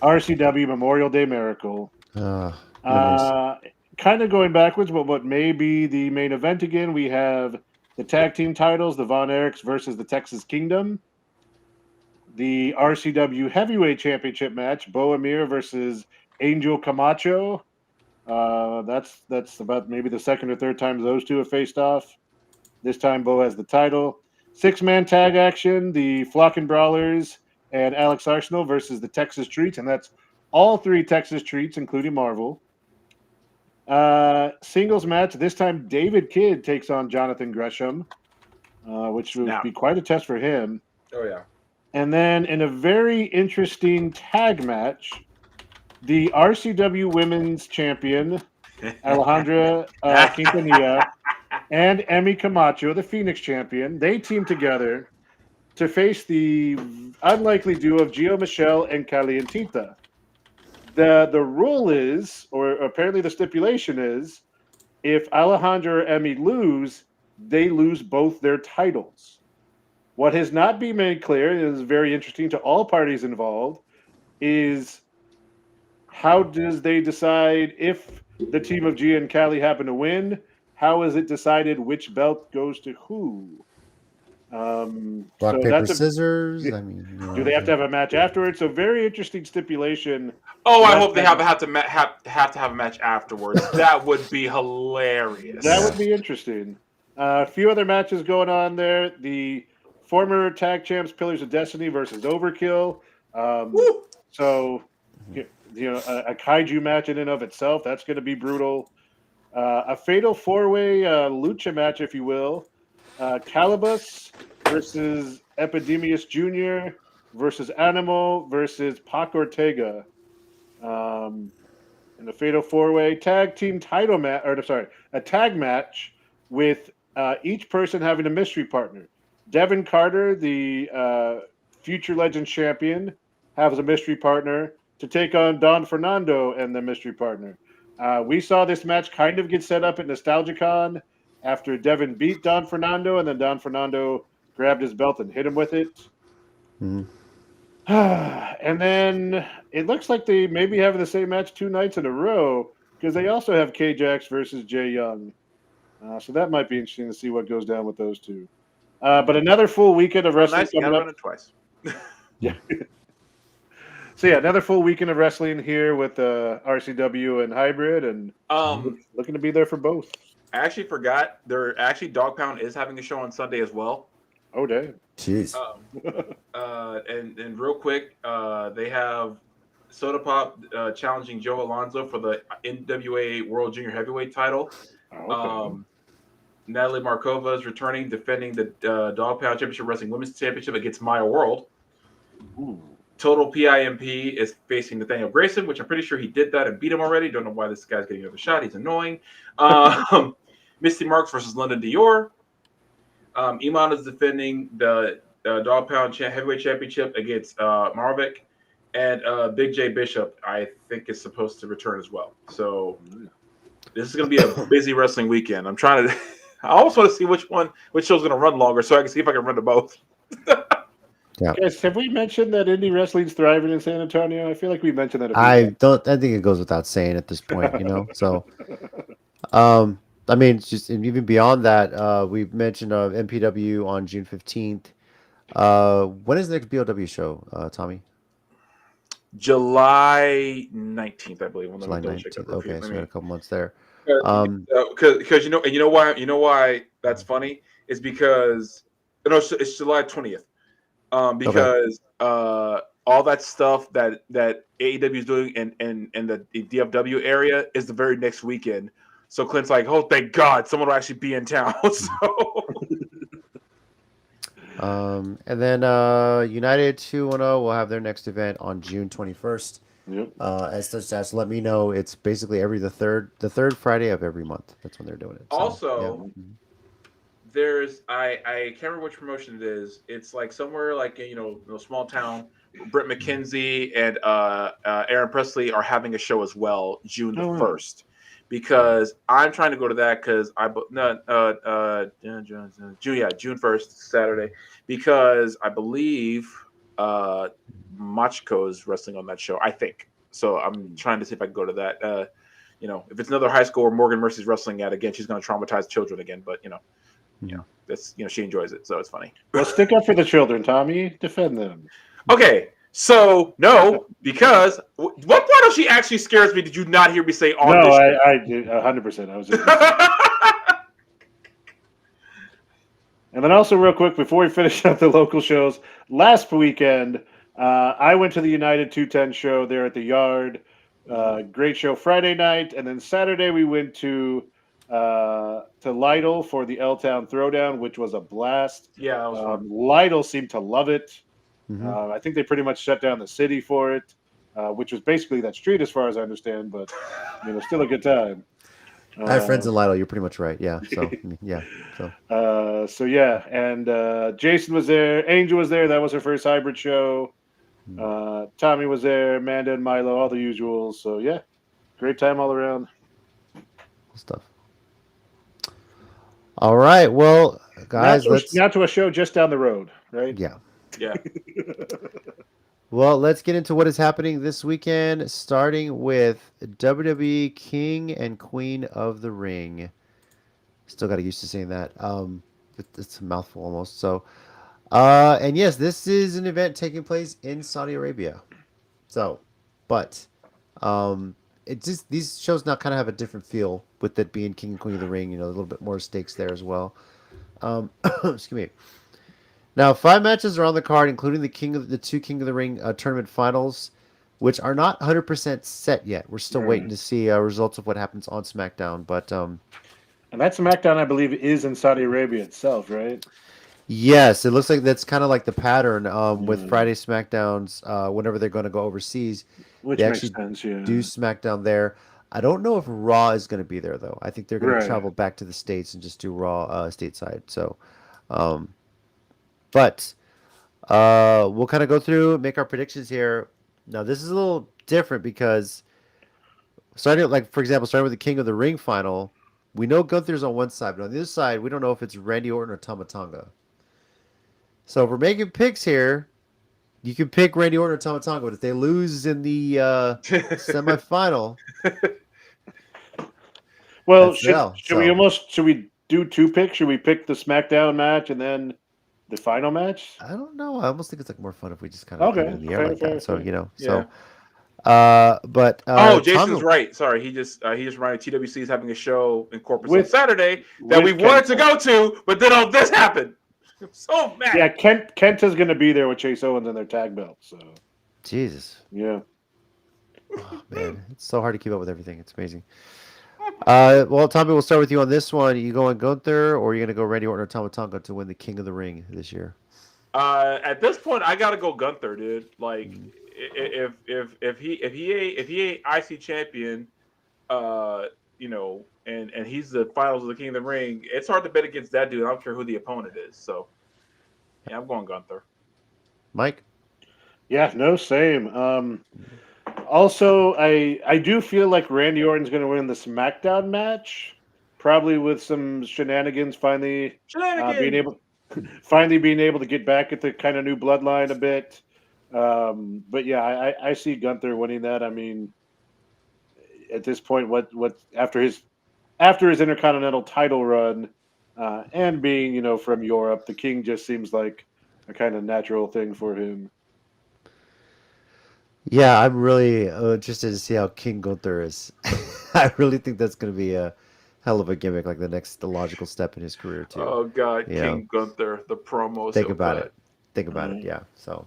RCW Memorial Day Miracle. Memories. Kind of going backwards, but what may be the main event again, we have the tag team titles, the Von Erichs versus the Texas Kingdom. The RCW Heavyweight Championship match, Bo Amir versus Angel Camacho. That's about maybe the second or third time those two have faced off. This time Bo has the title. 6-man tag action, the Flocken Brawlers and Alex Arsenal versus the Texas Treats, and that's all 3 Texas Treats, including Marvel. Singles match, this time David Kidd takes on Jonathan Gresham, which would be quite a test for him. Oh, yeah. And then in a very interesting tag match, the RCW Women's Champion, Alejandra Quintanilla, and Emmy Camacho, the Phoenix Champion, they team together to face the unlikely duo of Gio Michelle and Calientita. The rule is, or apparently the stipulation is, if Alejandra or Emmy lose, they lose both their titles. What has not been made clear, and is very interesting to all parties involved, is how does they decide if the team of Gia and Cali happen to win? How is it decided which belt goes to who? Rock, paper, scissors. I mean, do they have to have a match afterwards? So very interesting stipulation. Oh, I hope they have to have a match afterwards. That would be hilarious. That would be interesting. A few other matches going on there. The former tag champs, Pillars of Destiny versus Overkill. So, a kaiju match in and of itself, that's going to be brutal. A fatal 4-way lucha match, if you will. Calibus versus Epidemius Jr. versus Animo versus Pac Ortega. In the fatal 4-way tag team title match, a tag match with each person having a mystery partner. Devin Carter, the future Legends champion, has a mystery partner to take on Don Fernando and the mystery partner. We saw this match kind of get set up at NostalgiaCon after Devin beat Don Fernando, and then Don Fernando grabbed his belt and hit him with it. Mhm. And then it looks like they may be having the same match 2 nights in a row because they also have K-Jax versus Jay Young. So that might be interesting to see what goes down with those two. But another full weekend of wrestling coming up. Run it twice. Yeah. So yeah, another full weekend of wrestling here with RCW and Hybrid, and looking to be there for both. I actually forgot. Dog Pound is having a show on Sunday as well. Oh damn! Jeez. And real quick, they have Soda Pop challenging Joe Alonzo for the NWA World Junior Heavyweight title. Okay. Natalie Markova is returning, defending the Dog Pound Championship Wrestling Women's Championship against Maya World. Ooh. Total PIMP is facing Nathaniel Grayson, which I'm pretty sure he did that and beat him already. Don't know why this guy's getting another shot. He's annoying. Misty Marks versus London Dior. Iman is defending the Dog Pound Heavyweight Championship against Marvick. And Big J Bishop, I think, is supposed to return as well. So this is going to be a busy wrestling weekend. I'm trying to – I almost want to see which show's going to run longer so I can see if I can run to both. Yeah. Guys, have we mentioned that indie wrestling's thriving in San Antonio? I feel like we mentioned that. I think it goes without saying at this point, So, I mean, it's just and even beyond that, we've mentioned NPW on June 15th. When is the next BOW show, Tommy? July 19th, I believe. July 19th. Okay, so we got a couple months there. Because you know why that's funny is because it's July 20th. Because all that stuff that AEW is doing in the DFW area is the very next weekend. So Clint's like, oh, thank God, someone will actually be in town. So. And then United 210 will have their next event on June 21st. Yep. As such as let me know, it's basically the third Friday of every month. That's when they're doing it. So, Also, yeah. there's I can't remember which promotion it is. It's like somewhere like small town. Britt McKenzie and Aaron Presley are having a show as well, June the 1st. Because I'm trying to go to that because June 1st, Saturday, because I believe Machiko is wrestling on that show, I think. So I'm trying to see if I can go to that. If it's another high school where Morgan Mercy's wrestling at again, she's going to traumatize children again. But that's she enjoys it, so it's funny. Well, stick up for the children, Tommy. Defend them. Okay. So no, because what part of she actually scares me? Did you not hear me say on this? No, I did 100%. I was. And then also, real quick, before we finish up the local shows, last weekend I went to the United 210 show there at the Yard. Great show Friday night, and then Saturday we went to Lytle for the L-Town Throwdown, which was a blast. Yeah, that was fun. Lytle seemed to love it. Mm-hmm. I think they pretty much shut down the city for it, which was basically that street, as far as I understand. But still a good time. I have friends in Lytle. You're pretty much right. Yeah. So yeah. So yeah, and Jason was there. Angel was there. That was her first hybrid show. Tommy was there. Amanda and Milo, all the usuals. So yeah, great time all around. Stuff. All right. Well, guys, now to a show just down the road, right? Yeah. Yeah. Well, let's get into what is happening this weekend, starting with WWE King and Queen of the Ring. Still got to get used to saying that. It's a mouthful almost. So, and yes, this is an event taking place in Saudi Arabia. So, but it just these shows now kind of have a different feel with it being King and Queen of the Ring. A little bit more stakes there as well. Excuse me. Now, 5 matches are on the card, including the two King of the Ring tournament finals, which are not 100% set yet. We're still waiting to see results of what happens on SmackDown. But and that SmackDown, I believe, is in Saudi Arabia itself, right? Yes, it looks like that's kind of like the pattern with Friday SmackDowns. Whenever they're going to go overseas, which they makes actually sense. Yeah. do SmackDown there. I don't know if Raw is going to be there though. I think they're going to travel back to the States and just do Raw stateside. So. But we'll kind of go through, make our predictions here. Now, this is a little different because starting with the King of the Ring final, we know Gunther's on one side, but on the other side, we don't know if it's Randy Orton or Tama Tonga. So if we're making picks here, you can pick Randy Orton or Tama Tonga, but if they lose in the semifinal, well, should we do 2 picks? Should we pick the SmackDown match and then the final match? I don't know. I almost think it's like more fun if we just kind of put it in the air like that. So Jason's right. Sorry, he just reminded TWC is having a show in Corpus on Saturday that we wanted to go to, but then all this happened. I'm so mad. Yeah, Kenta's going to be there with Chase Owens in their tag belt. So Jesus. Yeah. Oh, man, it's so hard to keep up with everything. It's amazing. Well, Tommy, we'll start with you on this one. You going Gunther, or are you going to go Randy Orton or Tama Tonga to win the King of the Ring this year? At this point, I gotta go Gunther, dude. Like, Mm. if he ain't IC champion, and he's the finals of the King of the Ring, it's hard to bet against that dude. I don't care who the opponent is. So, yeah, I'm going Gunther. Mike? Yeah, no, same. Also, I do feel like Randy Orton's going to win the SmackDown match, probably with some shenanigans. Finally, being able to get back at the kind of new bloodline a bit. But yeah, I see Gunther winning that. I mean, at this point, what after his Intercontinental title run, and being from Europe, the King just seems like a kind of natural thing for him. Yeah, I'm really interested to see how King Gunther is. I really think that's going to be a hell of a gimmick, like the logical step in his career too. Oh God, You King Gunther, the promos. Think so about good. it. Think about it. Yeah. So,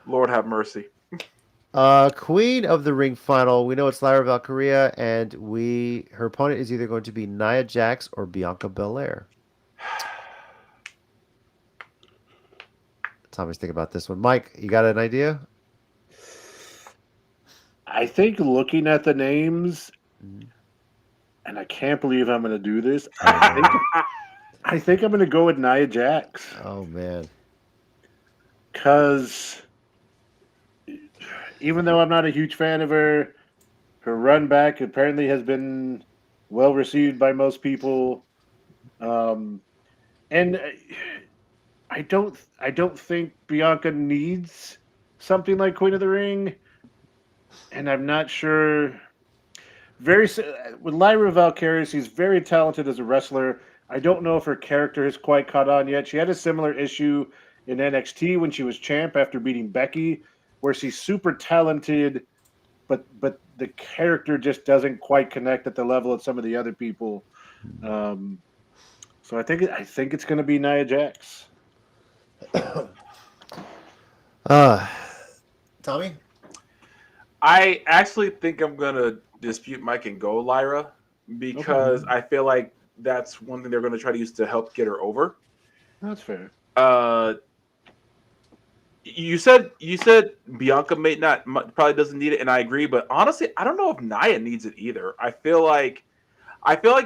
Lord have mercy. Queen of the Ring final. We know it's Lyra Valkyria, and her opponent is either going to be Nia Jax or Bianca Belair. Tommy's thinking about this one. Mike, you got an idea? I think looking at the names, and I can't believe I'm going to do this. I think I'm going to go with Nia Jax. Oh man. Because even though I'm not a huge fan of her run back apparently has been well received by most people. And I don't think Bianca needs something like Queen of the Ring. And I'm not sure. With Lyra Valkyria, she's very talented as a wrestler. I don't know if her character has quite caught on yet. She had a similar issue in NXT when she was champ after beating Becky, where she's super talented, but the character just doesn't quite connect at the level of some of the other people. So I think it's going to be Nia Jax. Tommy? I actually think I'm gonna dispute Mike and go Lyra because I feel like that's one thing they're gonna try to use to help get her over. That's fair. You said Bianca probably doesn't need it, and I agree. But honestly, I don't know if Nia needs it either. I feel like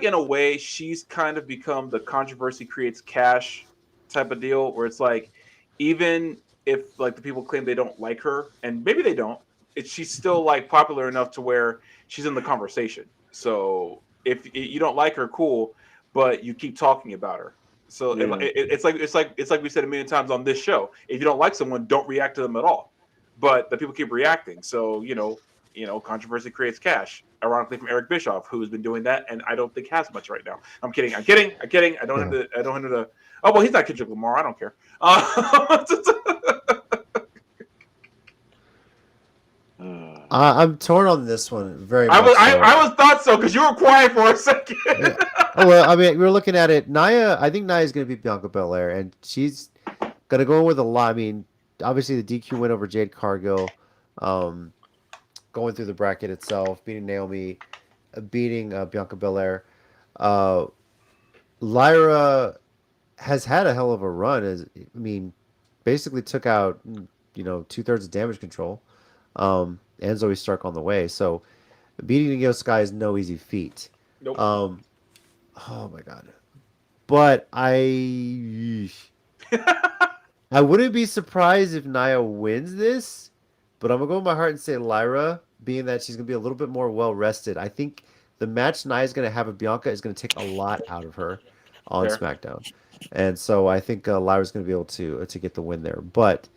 in a way she's kind of become the controversy creates cash type of deal, where it's like even if like the people claim they don't like her, and maybe they don't, she's still like popular enough to where she's in the conversation. So if you don't like her, cool, but you keep talking about her. So it's like we said a million times on this show. If you don't like someone, don't react to them at all. But the people keep reacting. So controversy creates cash. Ironically, from Eric Bischoff, who has been doing that, and I don't think has much right now. I'm kidding. I don't have to. Oh well, he's not Kendrick Lamar. I don't care. I'm torn on this one very much. I was thought so because you were quiet for a second. Yeah. Oh, well, I mean, we're looking at it. I think Nia is going to beat Bianca Belair, and she's going to go in with a lot. I mean, obviously the DQ win over Jade Cargill, going through the bracket itself, beating Naomi, beating Bianca Belair. Lyra has had a hell of a run. Basically took out 2/3 of Damage Control. And Zoe Stark on the way. So beating Io Sky is no easy feat. Nope. Oh my god. But I wouldn't be surprised if Nia wins this, but I'm gonna go with my heart and say Lyra, being that she's gonna be a little bit more well rested. I think the match Nia's gonna have with Bianca is gonna take a lot out of her on SmackDown. And so I think Lyra's gonna be able to get the win there. But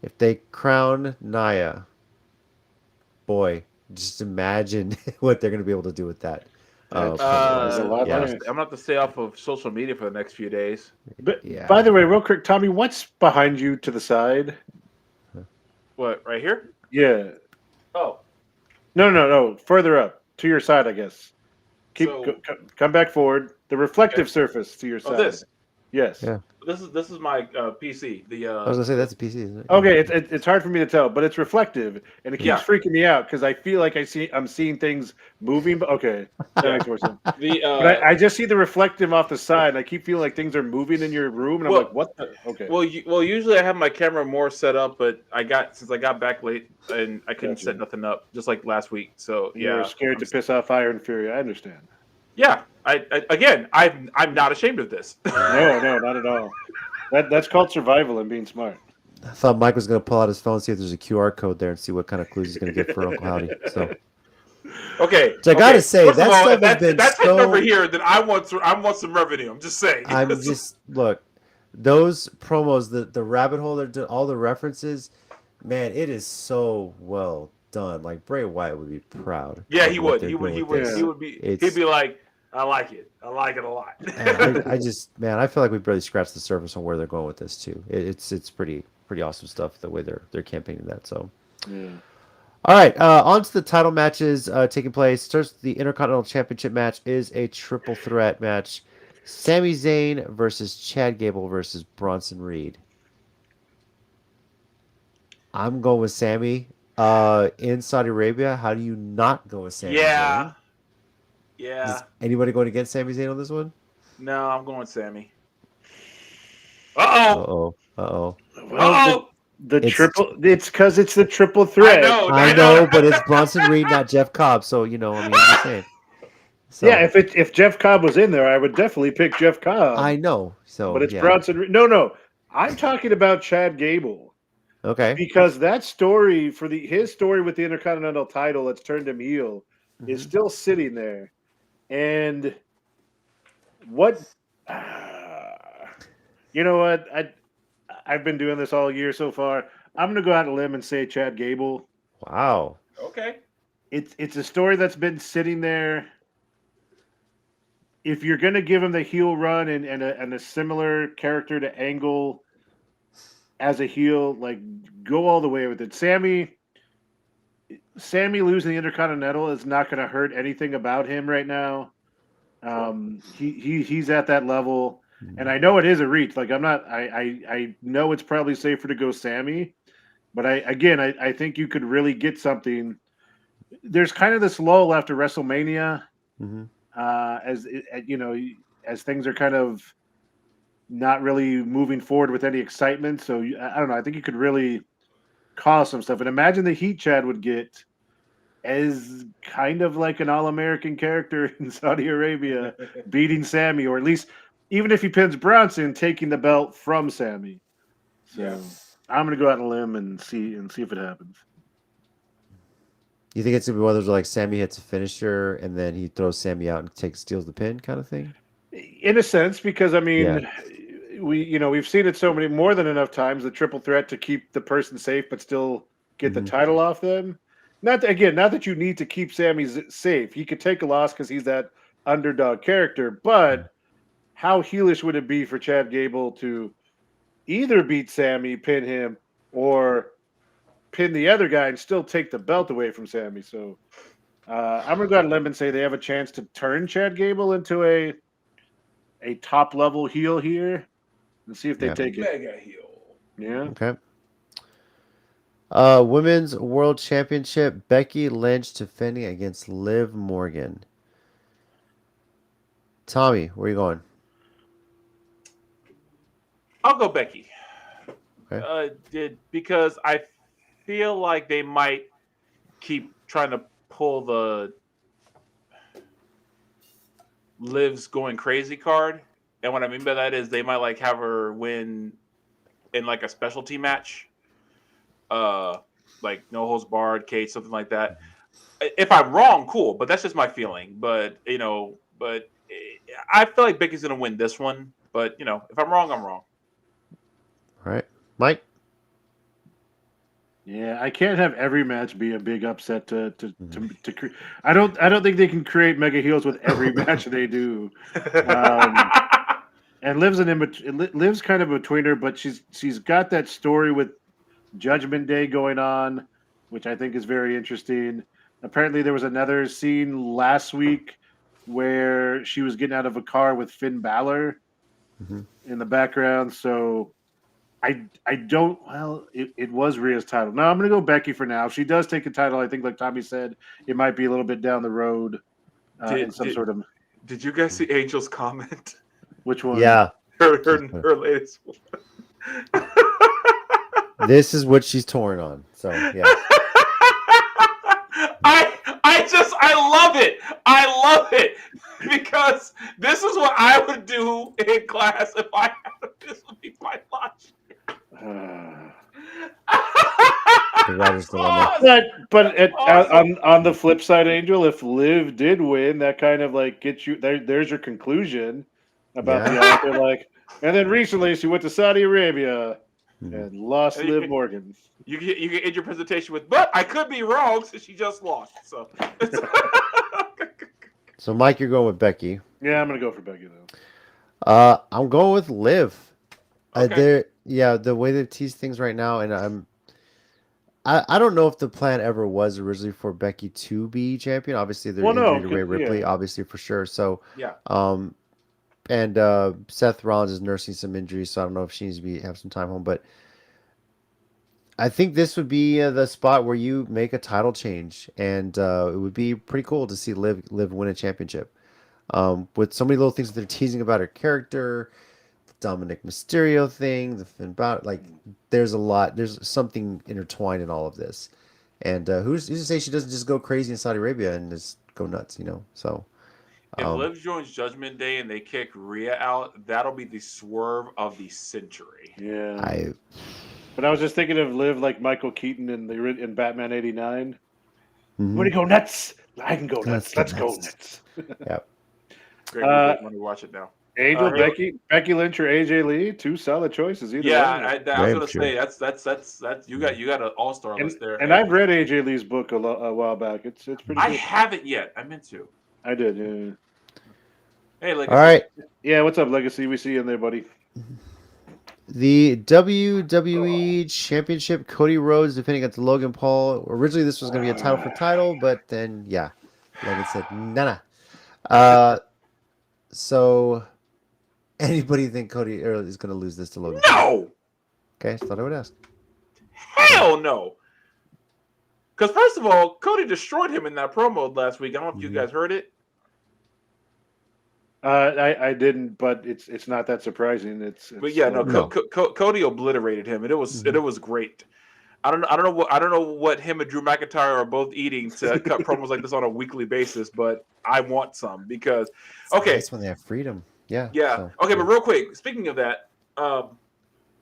if they crown Nia, boy, just imagine what they're going to be able to do with that. I'm going to have to stay off of social media for the next few days. But by the way, real quick, Tommy, what's behind you to the side? What, right here? Yeah. Oh. No. Further up. To your side, I guess. Come back forward. The reflective surface to your side. This. Yes. Yeah. This is my PC. The I was gonna say that's a PC, isn't it? Okay, it's hard for me to tell, but it's reflective, and it keeps Yeah. freaking me out because I feel like I'm seeing things moving. But okay, that makes more sense. the But I just see the reflective off the side, and I keep feeling like things are moving in your room, and I'm Well- like, what the? Okay. well, usually I have my camera more set up, but since I got back late and I couldn't Gotcha. set nothing up, just like last week. So You're yeah, scared to piss off Fire and Fury. I understand. yeah. I'm not ashamed of this. No, not at all. That's called survival and being smart. I thought Mike was gonna pull out his phone, see if there's a QR code there, and see what kind of clues he's gonna get for Uncle Howdy. So Okay, So I gotta say, First of that all, stuff if has been that's so- heading over here, then I want some revenue. I'm just saying. I'm just look, those promos, the rabbit hole, all the references, man, it is so well done. Like Bray Wyatt would be proud. Yeah, of he what would. they're He would. doing He with would. this. He would be. It's- He'd be like, I like it. I like it a lot. And I just, man, I feel like we barely scratched the surface on where they're going with this too. It's pretty awesome stuff the way they're campaigning that. So, Yeah. all right, on to the title matches taking place. First, the Intercontinental Championship match is a triple threat match: Sami Zayn versus Chad Gable versus Bronson Reed. I'm going with Sami. In Saudi Arabia, how do you not go with Sami yeah. Zayn? Yeah. Is anybody going against Sami Zayn on this one? No, I'm going Sammy. Uh-oh. Uh-oh. Well, the It's- triple. It's because it's the triple threat. I know, but it's Bronson Reed, not Jeff Cobb. So, I mean, I'm just saying. So, Yeah, if Jeff Cobb was in there, I would definitely pick Jeff Cobb. I know. So, but it's yeah. Bronson Reed. No, I'm talking about Chad Gable Okay. because that story his story with the Intercontinental title that's turned him heel is still sitting there, and what? You know what? I've been doing this all year so far. I'm going to go out on a limb and say Chad Gable. Wow. Okay. It's a story that's been sitting there. If you're going to give him the heel run and a similar character to Angle as a heel, like go all the way with it. Sammy losing the Intercontinental is not going to hurt anything about him right now. He's at that level. And I know it is a reach. Like I know it's probably safer to go Sammy, but I think you could really get something. There's kind of this lull after WrestleMania, as things are kind of not really moving forward with any excitement. So I don't know. I think you could really cause some stuff. And imagine the heat Chad would get as kind of like an all-American character in Saudi Arabia, beating Sammy, or at least. Even if he pins Bronson, taking the belt from Sammy. So I'm going to go out on a limb and see if it happens. You think it's gonna be one of those like Sammy hits a finisher and then he throws Sammy out and steals the pin kind of thing? In a sense, because I mean, we've seen it so many more than enough times, the triple threat to keep the person safe but still get the title off them. Not that you need to keep Sammy safe. He could take a loss because he's that underdog character, but how heelish would it be for Chad Gable to either beat Sammy, pin him, or pin the other guy and still take the belt away from Sammy? So I'm going to go out on a limb and say they have a chance to turn Chad Gable into a top-level heel here and see if they take it. Mega heel. Yeah. Okay. Women's World Championship, Becky Lynch defending against Liv Morgan. Tommy, where you going? I'll go Becky. Okay. Because I feel like they might keep trying to pull the Liv's going crazy card. And what I mean by that is they might like have her win in like a specialty match. Like no holds barred, cage, something like that. If I'm wrong, cool, but that's just my feeling. But I feel like Becky's gonna win this one. But if I'm wrong, I'm wrong. All right. Mike? Yeah, I can't have every match be a big upset to I don't think they can create mega heels with every match they do. And Liv's kind of a tweener, but she's got that story with Judgment Day going on, which I think is very interesting. Apparently, there was another scene last week where she was getting out of a car with Finn Balor, in the background. So I don't. Well, it was Rhea's title. No, I'm going to go Becky for now. If she does take the title, I think, like Tommy said, it might be a little bit down the road in some sort of. Did you guys see Angel's comment? Which one? Yeah. Her latest one. This is what she's touring on. So yeah. I love it. I love it because this is what I would do in class if I had this would be my lunch. The writer's dilemma. But Awesome. on the flip side, Angel, if Liv did win, that kind of like gets you there. There's your conclusion about the author. Like, and then recently she went to Saudi Arabia and lost Liv Morgan. You can end your presentation with, but I could be wrong since she just lost. So, So Mike, you're going with Becky. Yeah, I'm gonna go for Becky though. I'm going with Liv. Okay. The way they tease things right now, and I don't know if the plan ever was originally for Becky to be champion. Obviously, they're injury to Rhea Ripley, obviously for sure. So yeah. And Seth Rollins is nursing some injuries, so I don't know if she needs to have some time home. But I think this would be the spot where you make a title change, and it would be pretty cool to see Liv win a championship. With so many little things that they're teasing about her character, the Dominic Mysterio thing, there's a lot. There's something intertwined in all of this. And who's to say she doesn't just go crazy in Saudi Arabia and just go nuts, So. If Liv joins Judgment Day and they kick Rhea out, that'll be the swerve of the century. Yeah. But I was just thinking of Liv like Michael Keaton in Batman '89. Mm-hmm. Want to go nuts? I can go nuts. Let's go nuts. Yep. Great. I want to watch it now. Angel, Becky Lynch, or AJ Lee, two solid choices. Either I was gonna say that's you got an all-star list there. And I've read AJ Lee's book a while back. It's pretty good. I haven't yet. I meant to. I did. Yeah. Hey, Legacy. All right. Yeah, what's up, Legacy? We see you in there, buddy. The WWE Championship, Cody Rhodes defending against Logan Paul. Originally, this was going to be a title for title, but then, Logan said, nah. So, anybody think Cody is going to lose this to Logan? No! Okay, thought I would ask. Hell no! Because, first of all, Cody destroyed him in that promo last week. I don't know if you guys heard it. I didn't, but it's not that surprising. Cody obliterated him, and it was great. I don't know what him and Drew McIntyre are both eating to cut promos like this on a weekly basis, but I want some because that's when they have freedom. Yeah. So, okay, but real quick, speaking of that,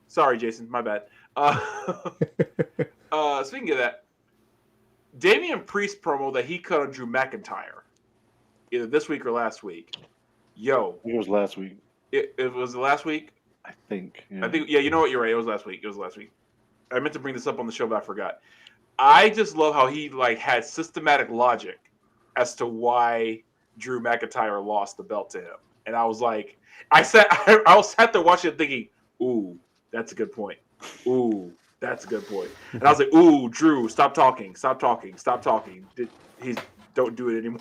sorry, Jason, my bad. Speaking of that, Damian Priest promo that he cut on Drew McIntyre, either this week or last week. Yo, it was last week. It was last week. I think. Yeah. You know what? You're right. It was last week. I meant to bring this up on the show, but I forgot. I just love how he had systematic logic as to why Drew McIntyre lost the belt to him, and I was like, I sat there watching it thinking, "Ooh, that's a good point. Ooh, that's a good point." And I was like, "Ooh, Drew, stop talking. Don't do it anymore."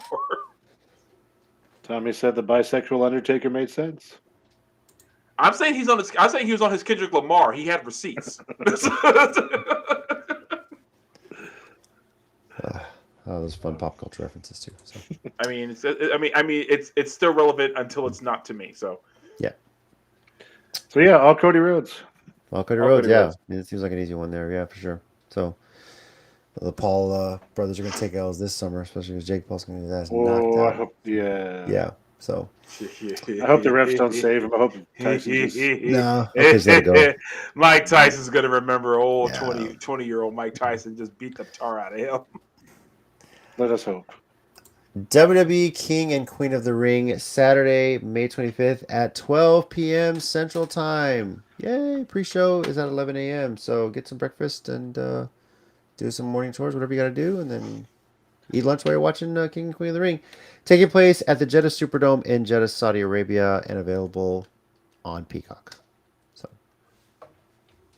Tommy said the bisexual Undertaker made sense. I'm saying he was on his Kendrick Lamar. He had receipts. Those fun pop culture references too. So. It's still relevant until it's not to me. So yeah. So yeah, all Cody Rhodes. All Cody Rhodes. It seems like an easy one there. Yeah, for sure. So the Paul brothers are going to take L's this summer, especially because Jake Paul's going to get his ass knocked out. I hope, yeah. So I hope the refs don't save him. I hope Tyson just let it go. Mike Tyson's going to remember 20-year-old Mike Tyson just beat the tar out of him. Let us hope. WWE King and Queen of the Ring, Saturday, May 25th at 12 p.m. Central Time. Yay! Pre-show is at 11 a.m. So get some breakfast and do some morning chores, whatever you got to do, and then eat lunch while you're watching King and Queen of the Ring. Taking place at the Jeddah Superdome in Jeddah, Saudi Arabia, and available on Peacock. So,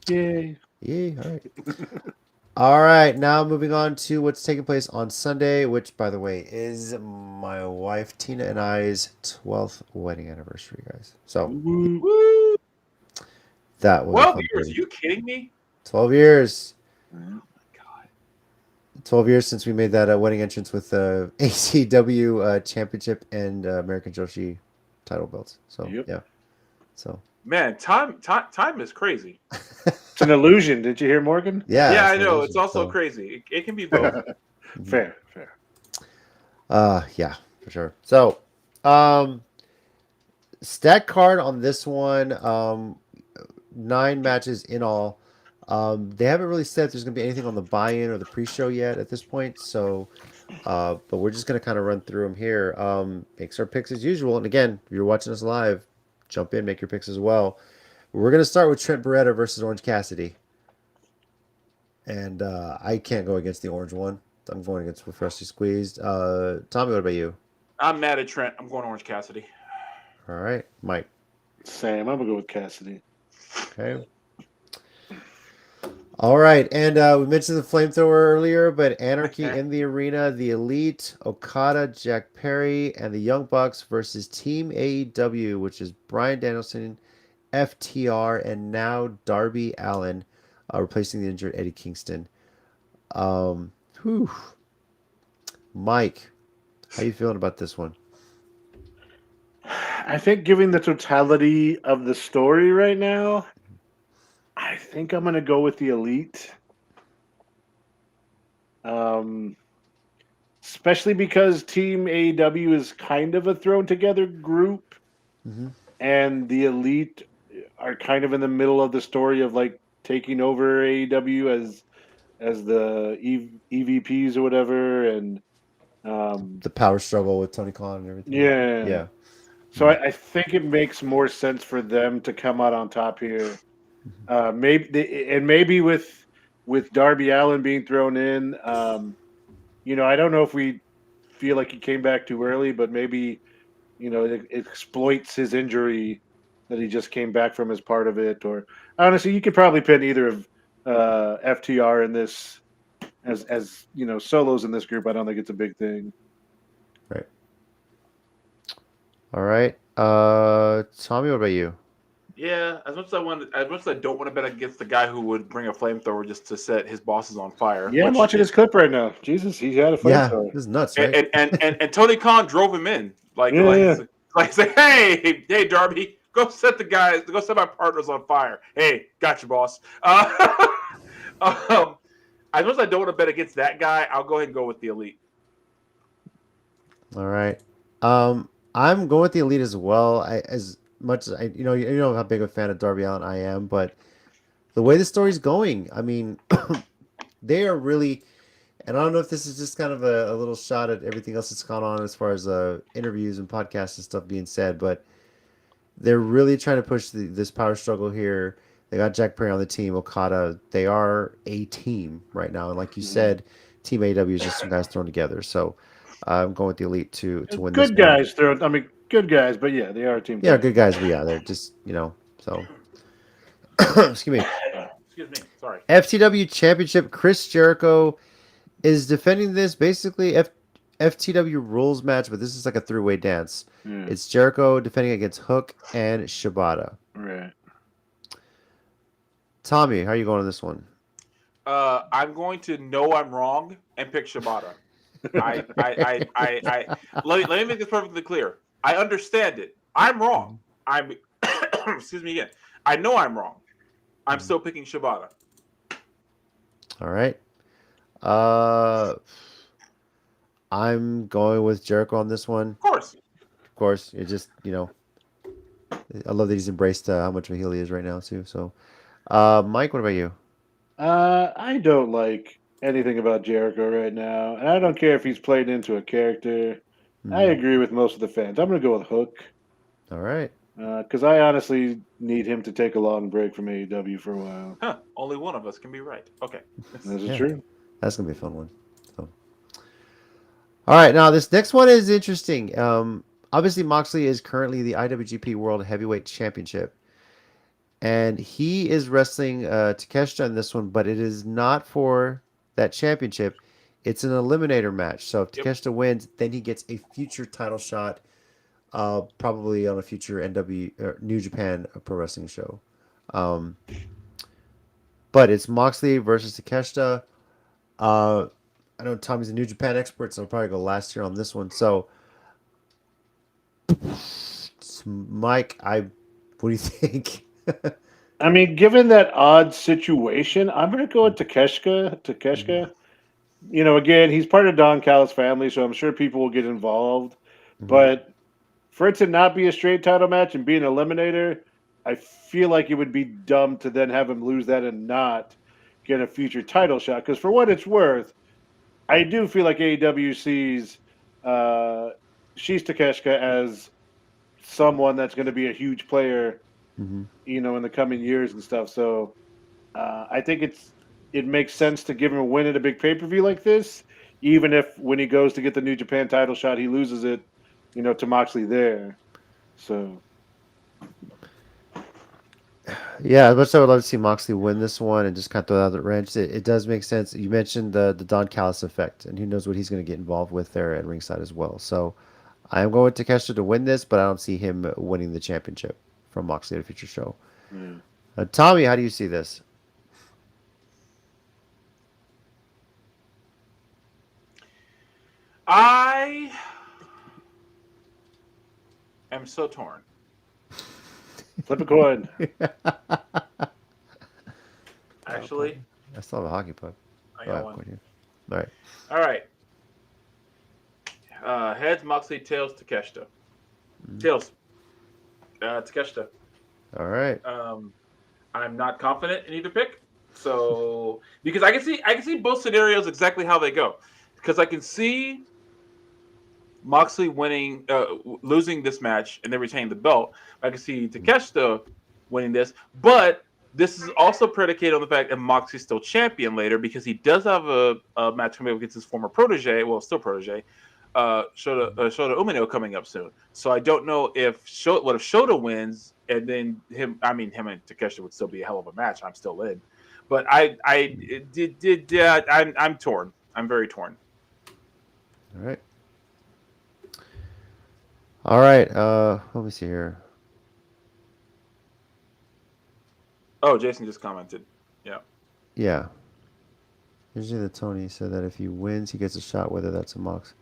yay! All right. All right, now moving on to what's taking place on Sunday, which, by the way, is my wife Tina and I's 12th wedding anniversary, guys. So Woo! that was a 12 fun years? Are party. you kidding me? 12 years. Oh my god. 12 years since we made that wedding entrance with the ACW championship and American Joshi title belts. So Yep. yeah. So Man, time is crazy. It's an illusion. Did you hear Morgan? yeah. Yeah, it's I an know. illusion. It's also So, crazy. It can be both. Fair. yeah, for sure. So, stat card on this one, 9 matches in all. They haven't really said if there's going to be anything on the buy-in or the pre-show yet at this point. So, but we're just going to kind of run through them here. Make our picks as usual. And again, if you're watching us live, jump in, make your picks as well. We're going to start with Trent Beretta versus Orange Cassidy. And I can't go against the orange one. I'm going against with Freshly Squeezed. Tommy, what about you? I'm mad at Trent. I'm going Orange Cassidy. All right, Mike. Same. I'm gonna go with Cassidy. Okay. All right, and we mentioned the flamethrower earlier, but Anarchy in the Arena, the Elite, Okada, Jack Perry, and the Young Bucks versus Team AEW, which is Bryan Danielson, FTR, and now Darby Allin, replacing the injured Eddie Kingston. Whew. Mike, how you feeling about this one? I think, given the totality of the story right now, I think I'm gonna go with the Elite. Especially because Team AEW is kind of a thrown together group, Mm-hmm. and the Elite are kind of in the middle of the story of like taking over AEW as the EVPs or whatever, and The power struggle with Tony Khan and everything. yeah. Yeah. So I think it makes more sense for them to come out on top here. Maybe with Darby Allin being thrown in, I don't know if we feel like he came back too early, but maybe it exploits his injury that he just came back from as part of it. Or honestly, you could probably pin either of FTR in this as solos in this group. I don't think it's a big thing. Right. All right. Tommy, what about you? Yeah, as much as I don't want to bet against the guy who would bring a flamethrower just to set his bosses on fire. Yeah, I'm watching this clip right now. Jesus, he had a Yeah, flamethrower. this is nuts, right? And Tony Khan drove him in, like say, hey, Darby, go set my partners on fire. Hey, gotcha, boss. As much as I don't want to bet against that guy, I'll go ahead and go with the Elite. All right. I'm going with the Elite as well. As much as you know how big a fan of Darby Allin I am, but the way the story's going, I mean, they are really, and I don't know if this is just kind of a little shot at everything else that's gone on as far as interviews and podcasts and stuff being said, but they're really trying to push this power struggle here. They got Jack Perry on the team, Okada. They are a team right now, and like you said, Team AW is just some guys thrown together. So I'm going with the Elite to win this good guys thrown. I mean, good guys, but yeah, they are a team. Yeah, good guys, but yeah, they're just so. Excuse me. Excuse me. Sorry. FTW Championship. Chris Jericho is defending this basically FTW rules match, but this is like a three-way dance. It's Jericho defending against Hook and Shibata. Right. Tommy, how are you going on this one? I'm going to know I'm wrong and pick Shibata. Let me make this perfectly clear. I understand it. I'm wrong. Excuse me again. I know I'm wrong. I'm still picking Shibata. All right. I'm going with Jericho on this one. Of course. It just I love that he's embraced how much of a heel he is right now too. So, Mike, what about you? I don't like anything about Jericho right now, and I don't care if he's played into a character. I agree with most of the fans. I'm going to go with Hook. All right. Because I honestly need him to take a long break from AEW for a while. Huh. Only one of us can be right. Okay. This is true. That's going to be a fun one. So. All right. Now, this next one is interesting. Obviously, Moxley is currently the IWGP World Heavyweight Championship. And he is wrestling Takeshita in this one, but it is not for that championship. It's an eliminator match. So if Yep. Takeshita wins, then he gets a future title shot, probably on a future New Japan Pro Wrestling show. But it's Moxley versus Takeshita. I know Tommy's a New Japan expert, so I'll probably go last here on this one. So, Mike, what do you think? I mean, given that odd situation, I'm going to go with Takeshita. Again, he's part of Don Callis' family, so I'm sure people will get involved. But for it to not be a straight title match and be an eliminator, I feel like it would be dumb to then have him lose that and not get a future title shot. Because for what it's worth, I do feel like AEW sees Shiz Takeshita as someone that's going to be a huge player, in the coming years and stuff. So I think it makes sense to give him a win at a big pay-per-view like this, even if when he goes to get the New Japan title shot, he loses it, to Moxley there. So Yeah, as much as I would love to see Moxley win this one and just kind of throw out the wrench, it does make sense. You mentioned the Don Callis effect, and who knows what he's going to get involved with there at ringside as well. So I am going with Takeshita to win this, but I don't see him winning the championship from Moxley at a future show. Tommy, how do you see this? I am so torn. flip a coin. Actually, I still have a hockey puck. I got one. All right. All right. Heads, Moxley. Tails, Takeshita. Tails. Takeshita. All right. I'm not confident in either pick. So because I can see both scenarios exactly how they go. Because I can see Moxley losing this match and then retaining the belt. I can see Takeshita winning this, but this is also predicated on the fact that Moxley's still champion later because he does have a match coming up against his former protege, well, still protege, Shota Umino coming up soon. So I don't know if Shota wins and then him and Takeshita would still be a hell of a match. I'm still in, but I'm torn. I'm very torn. All right. Let me see here. Oh, Jason just commented. Yeah. Yeah. Usually the Tony said that if he wins, he gets a shot, whether that's a Mox.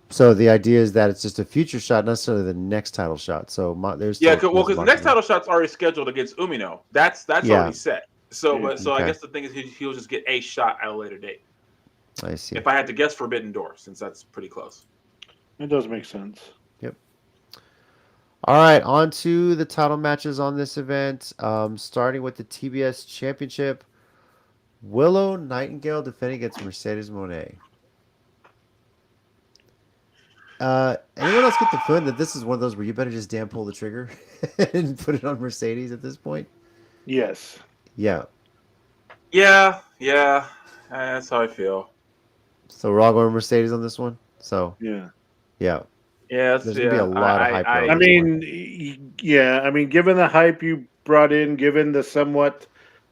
So the idea is that it's just a future shot, not necessarily the next title shot. So there's because the next title shot's already scheduled against Umino. That's already set. So, I guess the thing is he'll just get a shot at a later date. I see. If I had to guess, Forbidden Door, since that's pretty close. It does make sense. Yep. All right, on to the title matches on this event. Starting with the TBS Championship, Willow Nightingale defending against Mercedes Moné. Anyone else get the feeling that this is one of those where you better just damn pull the trigger and put it on Mercedes at this point? Yes. Yeah. Yeah. That's how I feel. So we're all going Mercedes on this one? So Yeah. Yeah. Yeah, there's gonna be a lot of hype. I mean, given the hype you brought in, given the somewhat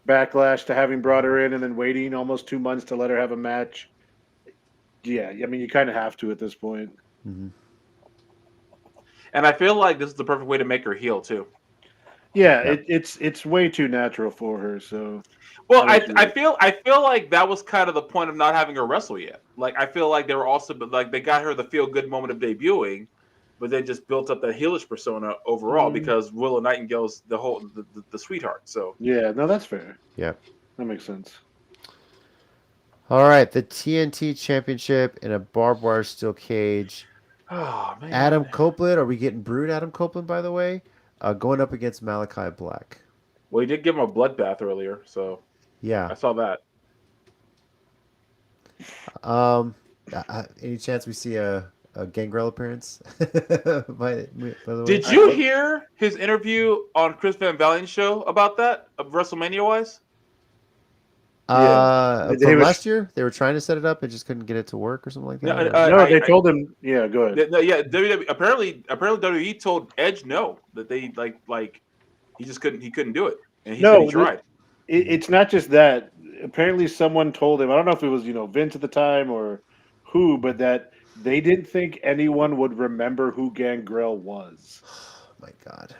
backlash to having brought her in and then waiting almost 2 months to let her have a match, yeah, I mean, you kind of have to at this point. Mm-hmm. And I feel like this is the perfect way to make her heel too. Yeah, it's way too natural for her. So, well, I feel like that was kind of the point of not having her wrestle yet. Like I feel like they were also like they got her the feel good moment of debuting, but they just built up that heelish persona overall because Willow Nightingale's the sweetheart. So yeah, no, that's fair. Yeah, that makes sense. All right, the TNT Championship in a barbed wire steel cage. Oh man, Adam Copeland. Are we getting Brood Adam Copeland? By the way, going up against Malachi Black. Well, he did give him a bloodbath earlier, so yeah, I saw that. Any chance we see a Gangrel appearance? by the way? Did you hear his interview on Chris Van Valiant's show about that, WrestleMania wise? They From was- last year, they were trying to set it up and just couldn't get it to work or something like that. No, they told him. Yeah, go ahead. No, yeah, WWE apparently WWE told Edge no, that they like he just couldn't do it, and he said he tried. It's not just that. Apparently, someone told him. I don't know if it was Vince at the time or who, but that they didn't think anyone would remember who Gangrel was. My God.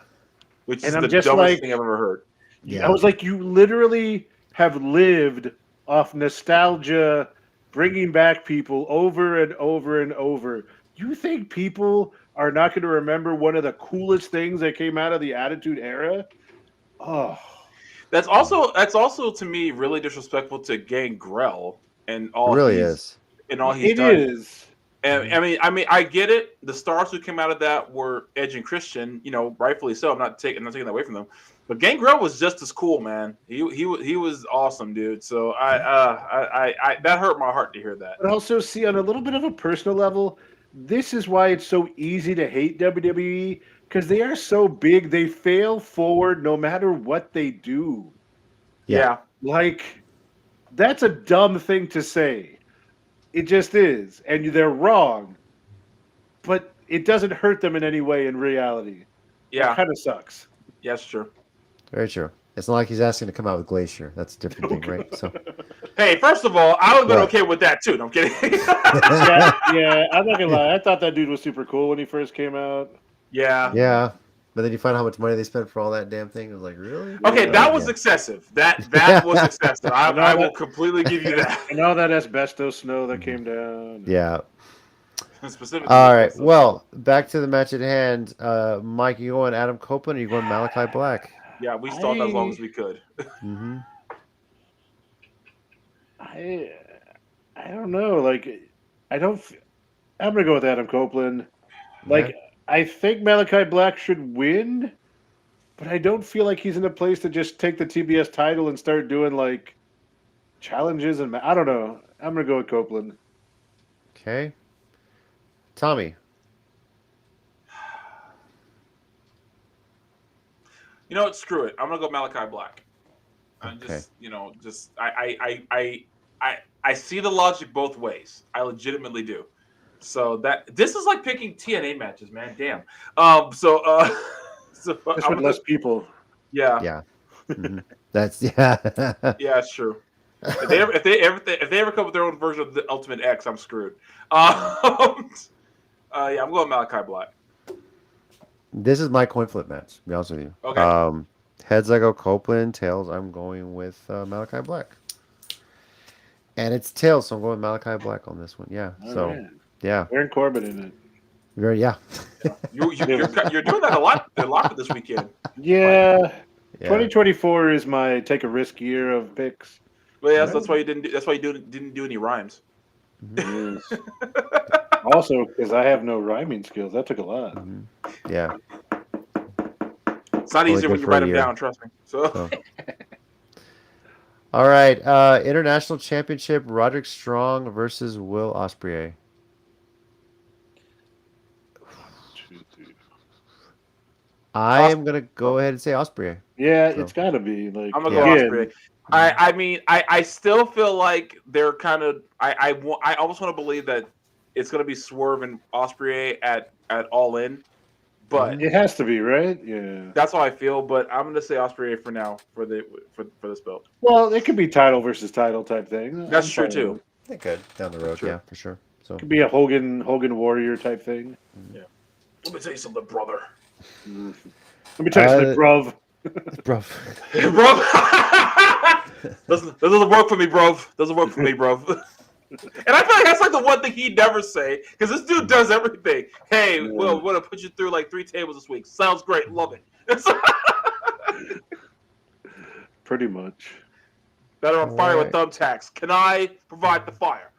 Which is And I'm the just dumbest like- thing I've ever heard. Yeah. I was like, you literally have lived off nostalgia, bringing back people over and over and over. You think people are not going to remember one of the coolest things that came out of the Attitude Era? Oh, That's also to me really disrespectful to Gangrel and all. It really is. And all he's it done. is. And I mean, I get it. The stars who came out of that were Edge and Christian, rightfully so. I'm not taking that away from them. But Gangrel was just as cool, man. He was awesome, dude. So I that hurt my heart to hear that. But also, see, on a little bit of a personal level, this is why it's so easy to hate WWE, because they are so big. They fail forward no matter what they do. Yeah. Like, that's a dumb thing to say. It just is. And they're wrong. But it doesn't hurt them in any way in reality. Yeah. It kind of sucks. Yeah, that's true. Very true. It's not like he's asking to come out with Glacier. That's a different thing, right? So Hey, first of all, I would have been What? okay with that too. No, I'm kidding. yeah, I'm not going to lie. I thought that dude was super cool when he first came out. Yeah. yeah. But then you find out how much money they spent for all that damn thing. It was like, really? Okay, that was Yeah. excessive. That was excessive. I will completely give you that. And all that asbestos snow that came down. Yeah. Specifically. All right. Well, back to the match at hand. Mike, you going Adam Copeland or you going Malachi Black? Yeah, we stalled as long as we could. Mm-hmm. I don't know. Like, I'm going to go with Adam Copeland. Like, Okay. I think Malachi Black should win, but I don't feel like he's in a place to just take the TBS title and start doing, like, challenges. And I don't know. I'm going to go with Copeland. Okay. Tommy. You know what? Screw it. I'm gonna go Malachi Black. I'm Okay. just I see the logic both ways. I legitimately do. So this is like picking TNA matches, man. Damn. So Just I'm with less people. yeah, Yeah. Mhm. That's yeah. yeah, it's true. If they ever come with their own version of the Ultimate X, I'm screwed. Yeah, I'm going Malachi Black. This is my coin flip match. To be honest with you. Okay. Heads I go Copeland. Tails I'm going with Malachi Black. And it's tails, so I'm going with Malachi Black on this one. Yeah. All So right. yeah. Aaron Corbin in it. Very yeah. You're doing that a lot for this weekend. Yeah. Yeah. 2024 is my take a risk year of picks. Well, yes, that's why you didn't do any rhymes. Yes. Also, because I have no rhyming skills. That took a lot. Mhm. Yeah. It's not Only easier when good you for a write them year. down. Trust me. So So. All right. International Championship, Roderick Strong versus Will Ospreay. I am gonna go ahead and say Ospreay. Yeah, So. it's got to be like. I'm gonna Yeah. go again, Ospreay. I mean, I still feel like they're kind of. I almost want to believe that it's gonna be Swerve and Ospreay at All In, but It has to be, right? Yeah. that's how I feel. But I'm gonna say Ospreay for now for this belt. Well, it could be title versus title type thing. That's I'm true fine too. with it. They could down the road, Sure. yeah, for sure. So It could be a Hogan Warrior type thing. Let me tell you something, brother. Let me tell you something, bruv. bro. Hey, bro. Doesn't work for me, bro. Doesn't work for me, bro. And I feel like that's like the one thing he'd never say, because this dude does everything. Hey, Will, we're gonna put you through like 3 tables this week. Sounds great, love it. Pretty much. Better on fire with Alright. thumbtacks. Can I provide the fire?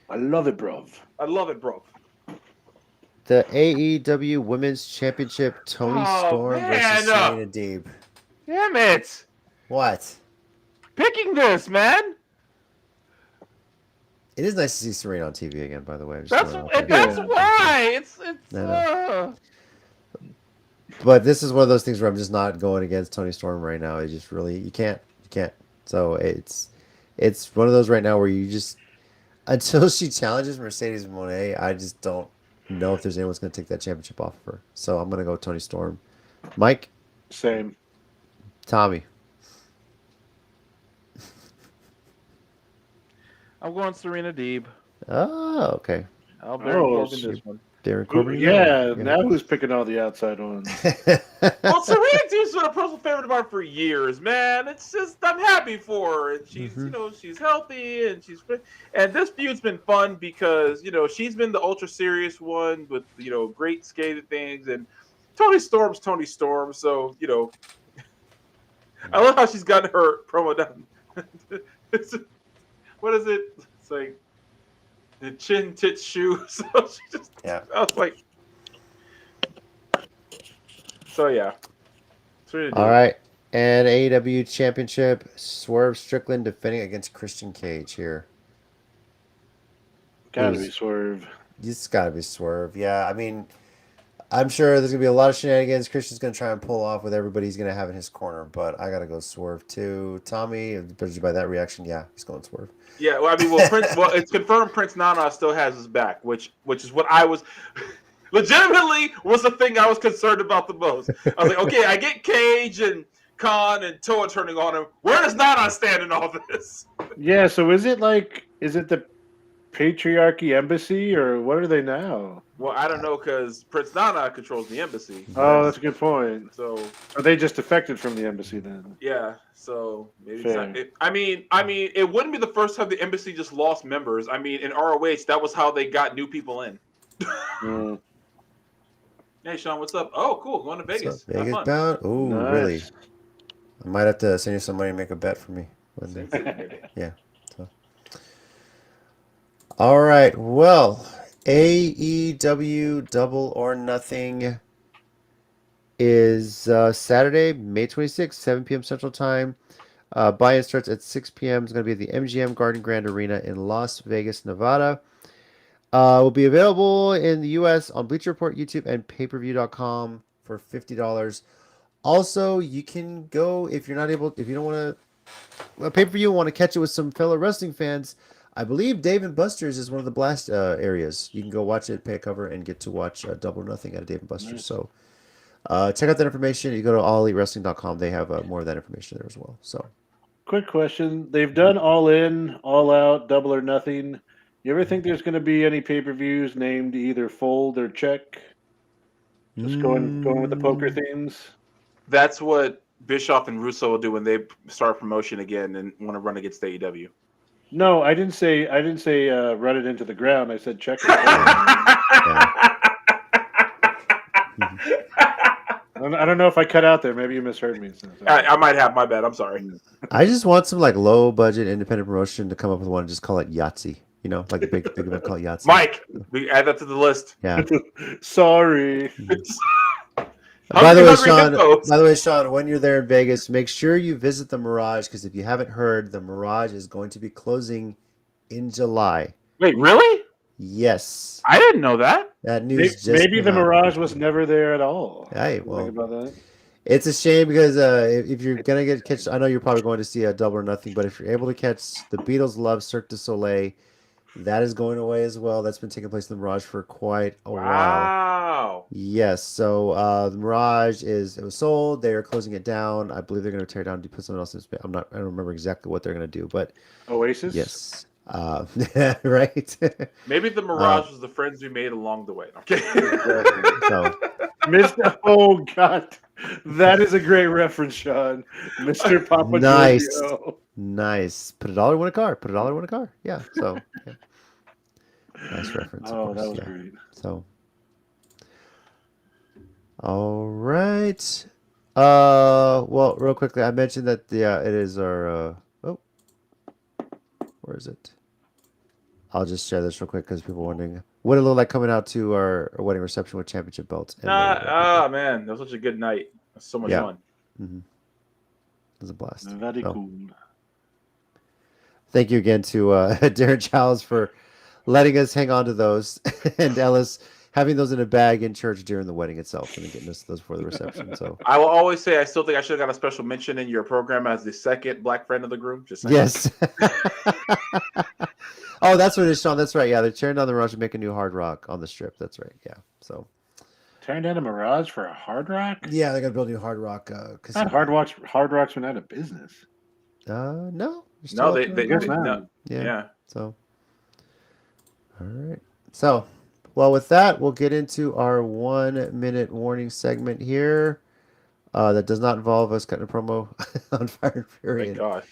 I love it, bruv. I love it, bro. The AEW Women's Championship, Tony Oh, Storm man. versus Serena Deeb. Damn it! What? Picking this, man. It is nice to see Serena on TV again, by the way. Just throwing it out there. That's why. It's. I But this is one of those things where I'm just not going against Tony Storm right now. It just really you can't. So it's one of those right now where you just until she challenges Mercedes Moné, I just don't know if there's anyone's going to take that championship off of her. So I'm going to go Tony Storm. Mike, Same. Tommy. I'm going Serena Deeb. Oh, okay. I'll bear Corbin shit. this one. Darren Corbin. Yeah, now who's picking all the outside ones? Well, Serena Deeb's been a personal favorite of mine for years, man. It's just I'm happy for her, and she's she's healthy and she's fit. And this feud's been fun because she's been the ultra serious one with great skated things, and Tony Storm's Tony Storm. So I love how she's gotten her promo done. What is it? It's like the chin tit shoe. So she just I was like. So yeah. All right. And AEW Championship, Swerve Strickland defending against Christian Cage here. Gotta be Swerve. It's gotta be Swerve. Yeah, I mean, I'm sure there's gonna be a lot of shenanigans Christian's gonna try and pull off with everybody he's gonna have in his corner, but I gotta go Swerve too. Tommy, judging by that reaction, yeah, he's going Swerve. Yeah, well, I mean, it's confirmed Prince Nana still has his back, which is what I was legitimately was the thing I was concerned about the most. I was like, okay, I get Cage and Khan and Toa turning on him. Where does Nana stand in all this? Yeah, so is it the Patriarchy Embassy or what are they now? Well, I don't know because Prince Nana controls the embassy. Oh, that's a good point. So are they just defected from the embassy then? Yeah, so maybe Fair. it's not, I mean, it wouldn't be the first time the embassy just lost members. I mean, in ROH, that was how they got new people in. Hey, Sean, what's up? Oh, cool, going to Vegas. Vegas bound? Ooh, Nice. really? I might have to send you some money and make a bet for me one day. Yeah. So. All right. Well, AEW Double or Nothing is Saturday, May 26th, 7 p.m. Central Time. Buy-in starts at 6 p.m. It's going to be at the MGM Garden Grand Arena in Las Vegas, Nevada. Will be available in the U.S. on Bleacher Report, YouTube, and payperview.com for $50. Also, you can go if you don't want to pay-per-view and want to catch it with some fellow wrestling fans. I believe Dave and Buster's is one of the blast areas. You can go watch it, pay a cover, and get to watch Double or Nothing at Dave and Buster's. Nice. So check out that information. You go to allelitewrestling.com. They have more of that information there as well. So, quick question: they've done All In, All Out, Double or Nothing. You ever think there's going to be any pay-per-views named either Fold or Check? Just going with the poker themes. That's what Bischoff and Russo will do when they start promotion again and want to run against AEW. No, I didn't say run it into the ground. I said check it. I don't know if I cut out there. Maybe you misheard me. I might have. My bad. I'm sorry. I just want some low-budget independent promotion to come up with one and just call it Yahtzee. Like a big event called Yahtzee. Mike, we add that to the list. Yeah. Sorry. By the way, Sean, when you're there in Vegas, make sure you visit the Mirage because if you haven't heard, the Mirage is going to be closing in July. Wait, really? Yes. I didn't know that. That news maybe the Mirage was never there at all. Hey, well, think about that. It's a shame because if you're gonna catch, I know you're probably going to see a Double or Nothing, but if you're able to catch the Beatles Love Cirque du Soleil, that is going away as well. That's been taking place in the Mirage for quite a while. Wow. Yes. So the Mirage it was sold. They are closing it down. I believe they're going to tear it down and put something else in space. I don't remember exactly what they're going to do, but Oasis. Yes. Right. Maybe the Mirage was the friends we made along the way. Okay. So, Mr. Oh God, that is a great reference, Sean. Mr. Papa. Nice. Giorgio. Nice. Put $1 in a car. Put $1 in a car. Yeah. So. Yeah. Nice reference. Oh, that was great. So. All right. Well, real quickly, I mentioned that it is our. Where is it? I'll just share this real quick because people are wondering what it looked like coming out to our wedding reception with championship belts. Man, that was such a good night. So much fun. Mm-hmm. It was a blast. Very cool. Thank you again to Darren Childs for letting us hang on to those. And Ellis, having those in a bag in church during the wedding itself, and then getting those for the reception. So I will always say I still think I should have got a special mention in your program as the second black friend of the group. Just saying. yes. Oh, that's what it is, Sean. That's right. Yeah, they're tearing down the Mirage and making a new Hard Rock on the Strip. That's right. Yeah. So Tearing down a Mirage for a Hard Rock? yeah, they're gonna build a new Hard Rock. Not Hard Rock's went out of business. No. No, Still they Guess no. not. Yeah. So, all right. So, well, with that, we'll get into our 1 minute warning segment here. That does not involve us cutting a promo on Fire and Fury. Thank God.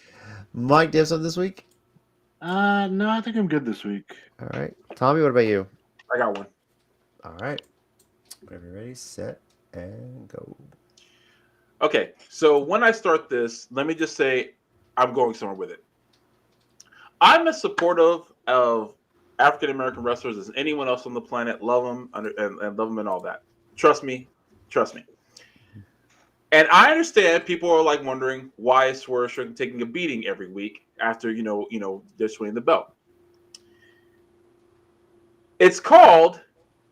Mike, do you have something this week? No, I think I'm good this week. All right. Tommy, what about you? I got one. All right. Whenever you're ready, set, and go. Okay, so when I start this, let me just say I'm going somewhere with it. I'm as supportive of African American wrestlers as anyone else on the planet. Love them and love them and all that. Trust me. And I understand people are like wondering why is Swerve taking a beating every week after they're swinging the belt. It's called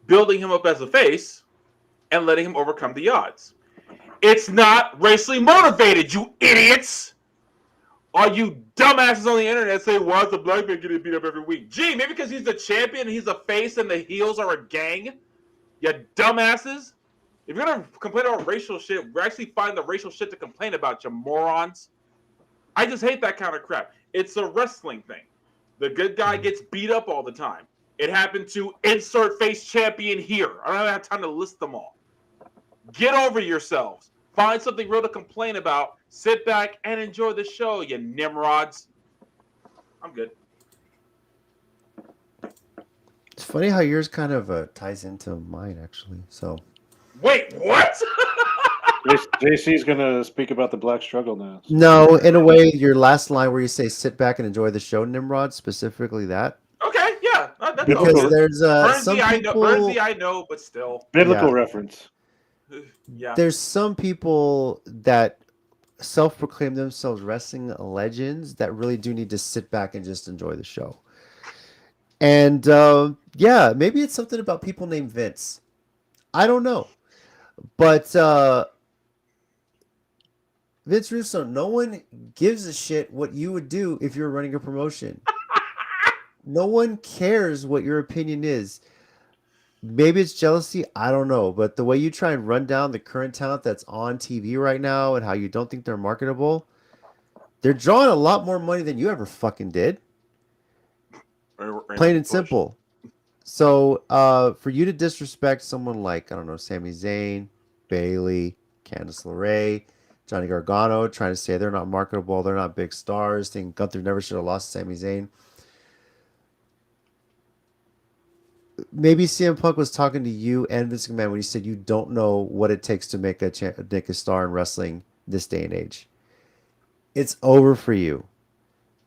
building him up as a face and letting him overcome the odds. It's not racially motivated, you idiots. All you dumbasses on the internet say, why is the black man getting beat up every week? Gee, maybe because he's the champion and he's the face and the heels are a gang? You dumbasses. If you're going to complain about racial shit, we're actually find the racial shit to complain about, you morons. I just hate that kind of crap. It's a wrestling thing. The good guy gets beat up all the time. It happened to insert face champion here. I don't have time to list them all. Get over yourselves. Find something real to complain about. Sit back and enjoy the show, you nimrods. I'm good. It's funny how yours kind of ties into mine, actually. So, Wait, what? JC's going to speak about the black struggle now. no, in a way, your last line where you say "sit back and enjoy the show," Nimrod, specifically that. Okay, yeah. That's Because all. there's some Bernsey, people. I know, but still. Biblical Yeah. reference. Yeah. There's some people that self-proclaim themselves wrestling legends that really do need to sit back and just enjoy the show. And yeah, maybe it's something about people named Vince. I don't know. But Vince Russo, no one gives a shit what you would do if you were running a promotion. No one cares what your opinion is. Maybe it's jealousy. I don't know. But the way you try and run down the current talent that's on TV right now and how you don't think they're marketable, they're drawing a lot more money than you ever fucking did. Plain and simple. So for you to disrespect someone like, I don't know, Sami Zayn, Bayley, Candice LeRae, Johnny Gargano, trying to say they're not marketable, they're not big stars, thinking Gunther never should have lost to Sami Zayn. Maybe CM Punk was talking to you and Vince McMahon when he said you don't know what it takes to make a star in wrestling this day and age. It's over for you.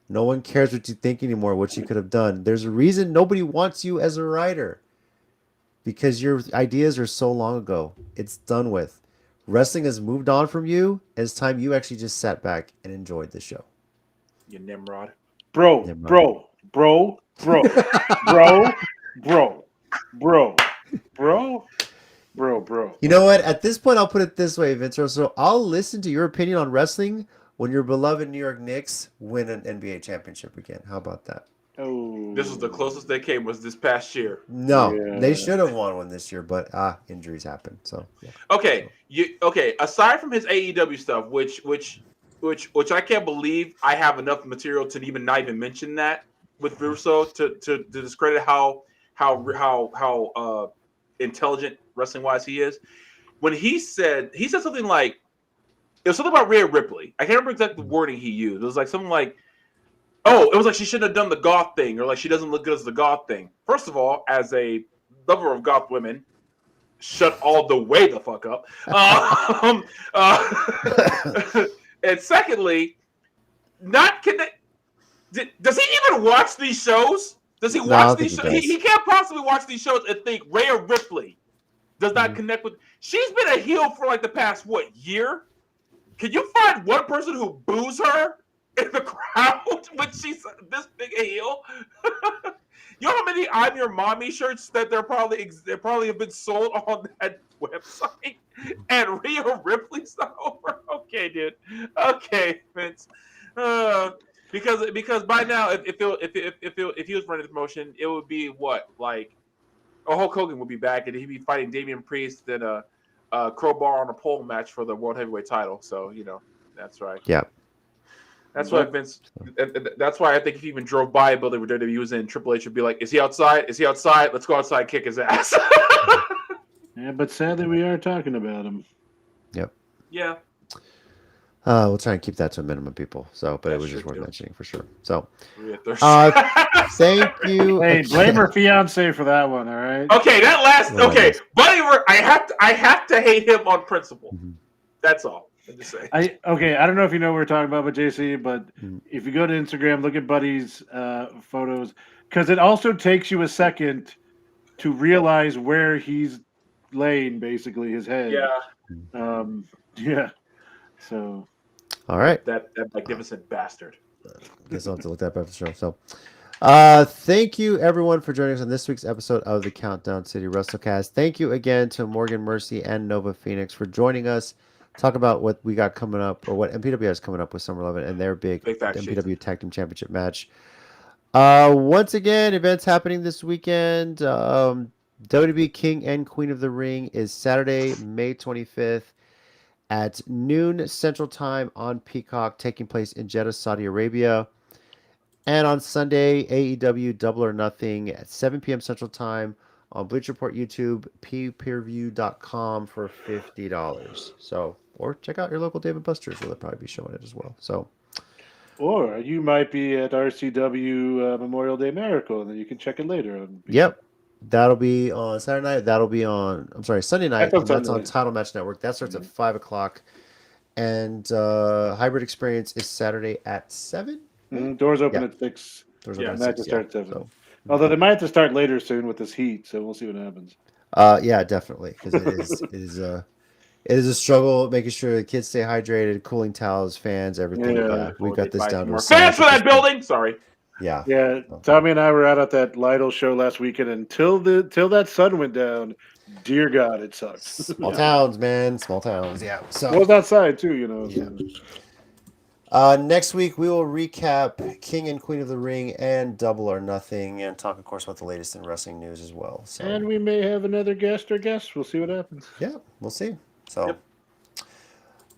No one cares what you think anymore, what you could have done. There's a reason nobody wants you as a writer. Because your ideas are so long ago. It's done with. Wrestling has moved on from you. And it's time you actually just sat back and enjoyed the show. You Nimrod. Bro. You know what? At this point, I'll put it this way, Vince. So I'll listen to your opinion on wrestling when your beloved New York Knicks win an NBA championship again. How about that? Oh, This was the closest they came was this past year. No, Yeah. they should have won one this year, but injuries happen. So yeah. Okay, aside from his AEW stuff, which I can't believe I have enough material to even not even mention that with Russo to discredit how intelligent wrestling wise he is. When he said something like, it was something about Rhea Ripley. I can't remember exactly the wording he used. It was like something like, oh, it was like she shouldn't have done the goth thing, or like she doesn't look good as the goth thing. First of all, as a lover of goth women, shut all the way the fuck up. And secondly, does he even watch these shows? Does he watch these shows? He can't possibly watch these shows and think Rhea Ripley does not connect with. She's been a heel for like the past year? Can you find one person who boos her in the crowd when she's this big a heel? You know how many "I'm Your Mommy" shirts that they probably have been sold on that website, and Rhea Ripley's not over. Okay, dude. Okay, Vince. Because by now, if he was running the promotion, it would be what, like, Hulk Hogan would be back, and he'd be fighting Damian Priest in a crowbar on a pole match for the World Heavyweight title. So that's right. Yeah. That's why Vince. That's why I think if he even drove by a building where WWE was in, Triple H would be like, "Is he outside? Is he outside? Let's go outside, and kick his ass." Yeah, but sadly, we are talking about him. Yep. Yeah. We'll try and keep that to a minimum, people. So, but it That's was just true, worth too. mentioning for sure. So, Thank thank you. Hey, again. blame her fiance for that one. All right. Okay, that last. Well, Okay, yes. Buddy, I have to hate him on principle. Mhm. That's all. I'm just saying. I don't know if you know what we're talking about with JC, but if you go to Instagram, look at Buddy's photos, because it also takes you a second to realize where he's laying, basically his head. Yeah. Yeah. So. All right. That magnificent bastard. Guess I'll have to look that up after the show. So, thank you everyone for joining us on this week's episode of the Countdown City WrestleCast. Thank you again to Morgan Mercy and Nova Phoenix for joining us. Talk about what we got coming up, or what MPW has coming up with Summer 11 and their big MPW Tag Team Championship match. Once again, events happening this weekend. WWE King and Queen of the Ring is Saturday, May 25th at noon Central Time on Peacock, taking place in Jeddah, Saudi Arabia. And on Sunday, AEW Double or Nothing at 7 p.m. Central Time on Bleacher Report YouTube, payperview.com for $50. So, or check out your local Dave & Buster's, where they'll probably be showing it as well. So, Or you might be at RCW Memorial Day Miracle, and then you can check it later. Yep. That'll be on Saturday night. That'll be on, Sunday night. That's on Title Match Network. That starts at 5 o'clock. And Hybrid Experience is Saturday at 7. Doors open at 6. Doors open at 6. Start at 7. So, although they might have to start later soon with this heat, so we'll see what happens. Yeah, definitely, because it is a struggle making sure the kids stay hydrated, cooling towels, fans, everything. Yeah. We got this down to a fans for that science. building. Sorry. Yeah. Yeah, Tommy and I were out at that Lidl show last weekend, and till that sun went down, dear God, it sucked. Small towns, man. Small towns. Yeah. So well, it's outside too, Yeah. So. Next week we will recap King and Queen of the Ring and Double or Nothing, and talk, of course, about the latest in wrestling news as well. So, And we may have another guest or guest. We'll see what happens. yeah, we'll see. So,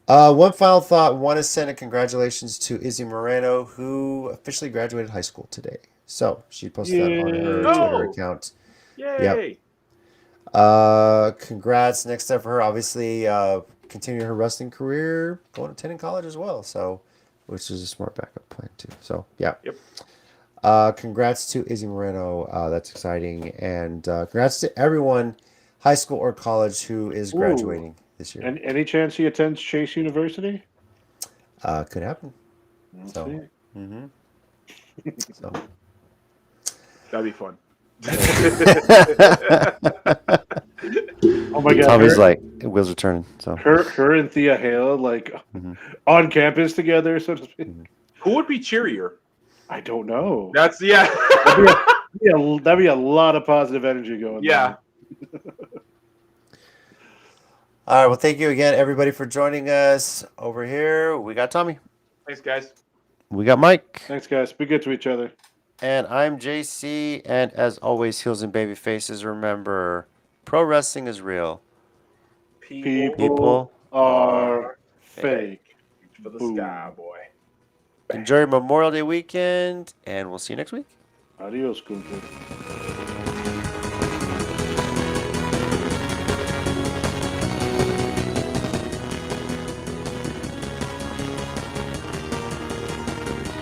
one final thought. Want to send a congratulations to Izzy Moreno, who officially graduated high school today. So she posted that on her Twitter account. Yay! Yep. Congrats. Next step for her, obviously, continuing her wrestling career, attending college as well. So, which is a smart backup plan too. So, yeah. Yep. Congrats to Izzy Moreno. That's exciting. And congrats to everyone, high school or college, who is graduating this year. And any chance he attends Chase University? Could happen. So, so. That'd be fun. Oh my God! Tommy's like, wheels are turning. So her and Thea Hale on campus together, so to speak. Who would be cheerier? I don't know. That'd be a lot of positive energy going. Yeah. All right. Well, thank you again, everybody, for joining us. Over here, we got Tommy. Thanks, guys. We got Mike. Thanks, guys. Be good to each other. And I'm JC. And as always, heels and baby faces, remember, pro wrestling is real. People are fake. For the sky, boy. Enjoy Memorial Day weekend, and we'll see you next week. Adios, Gunther.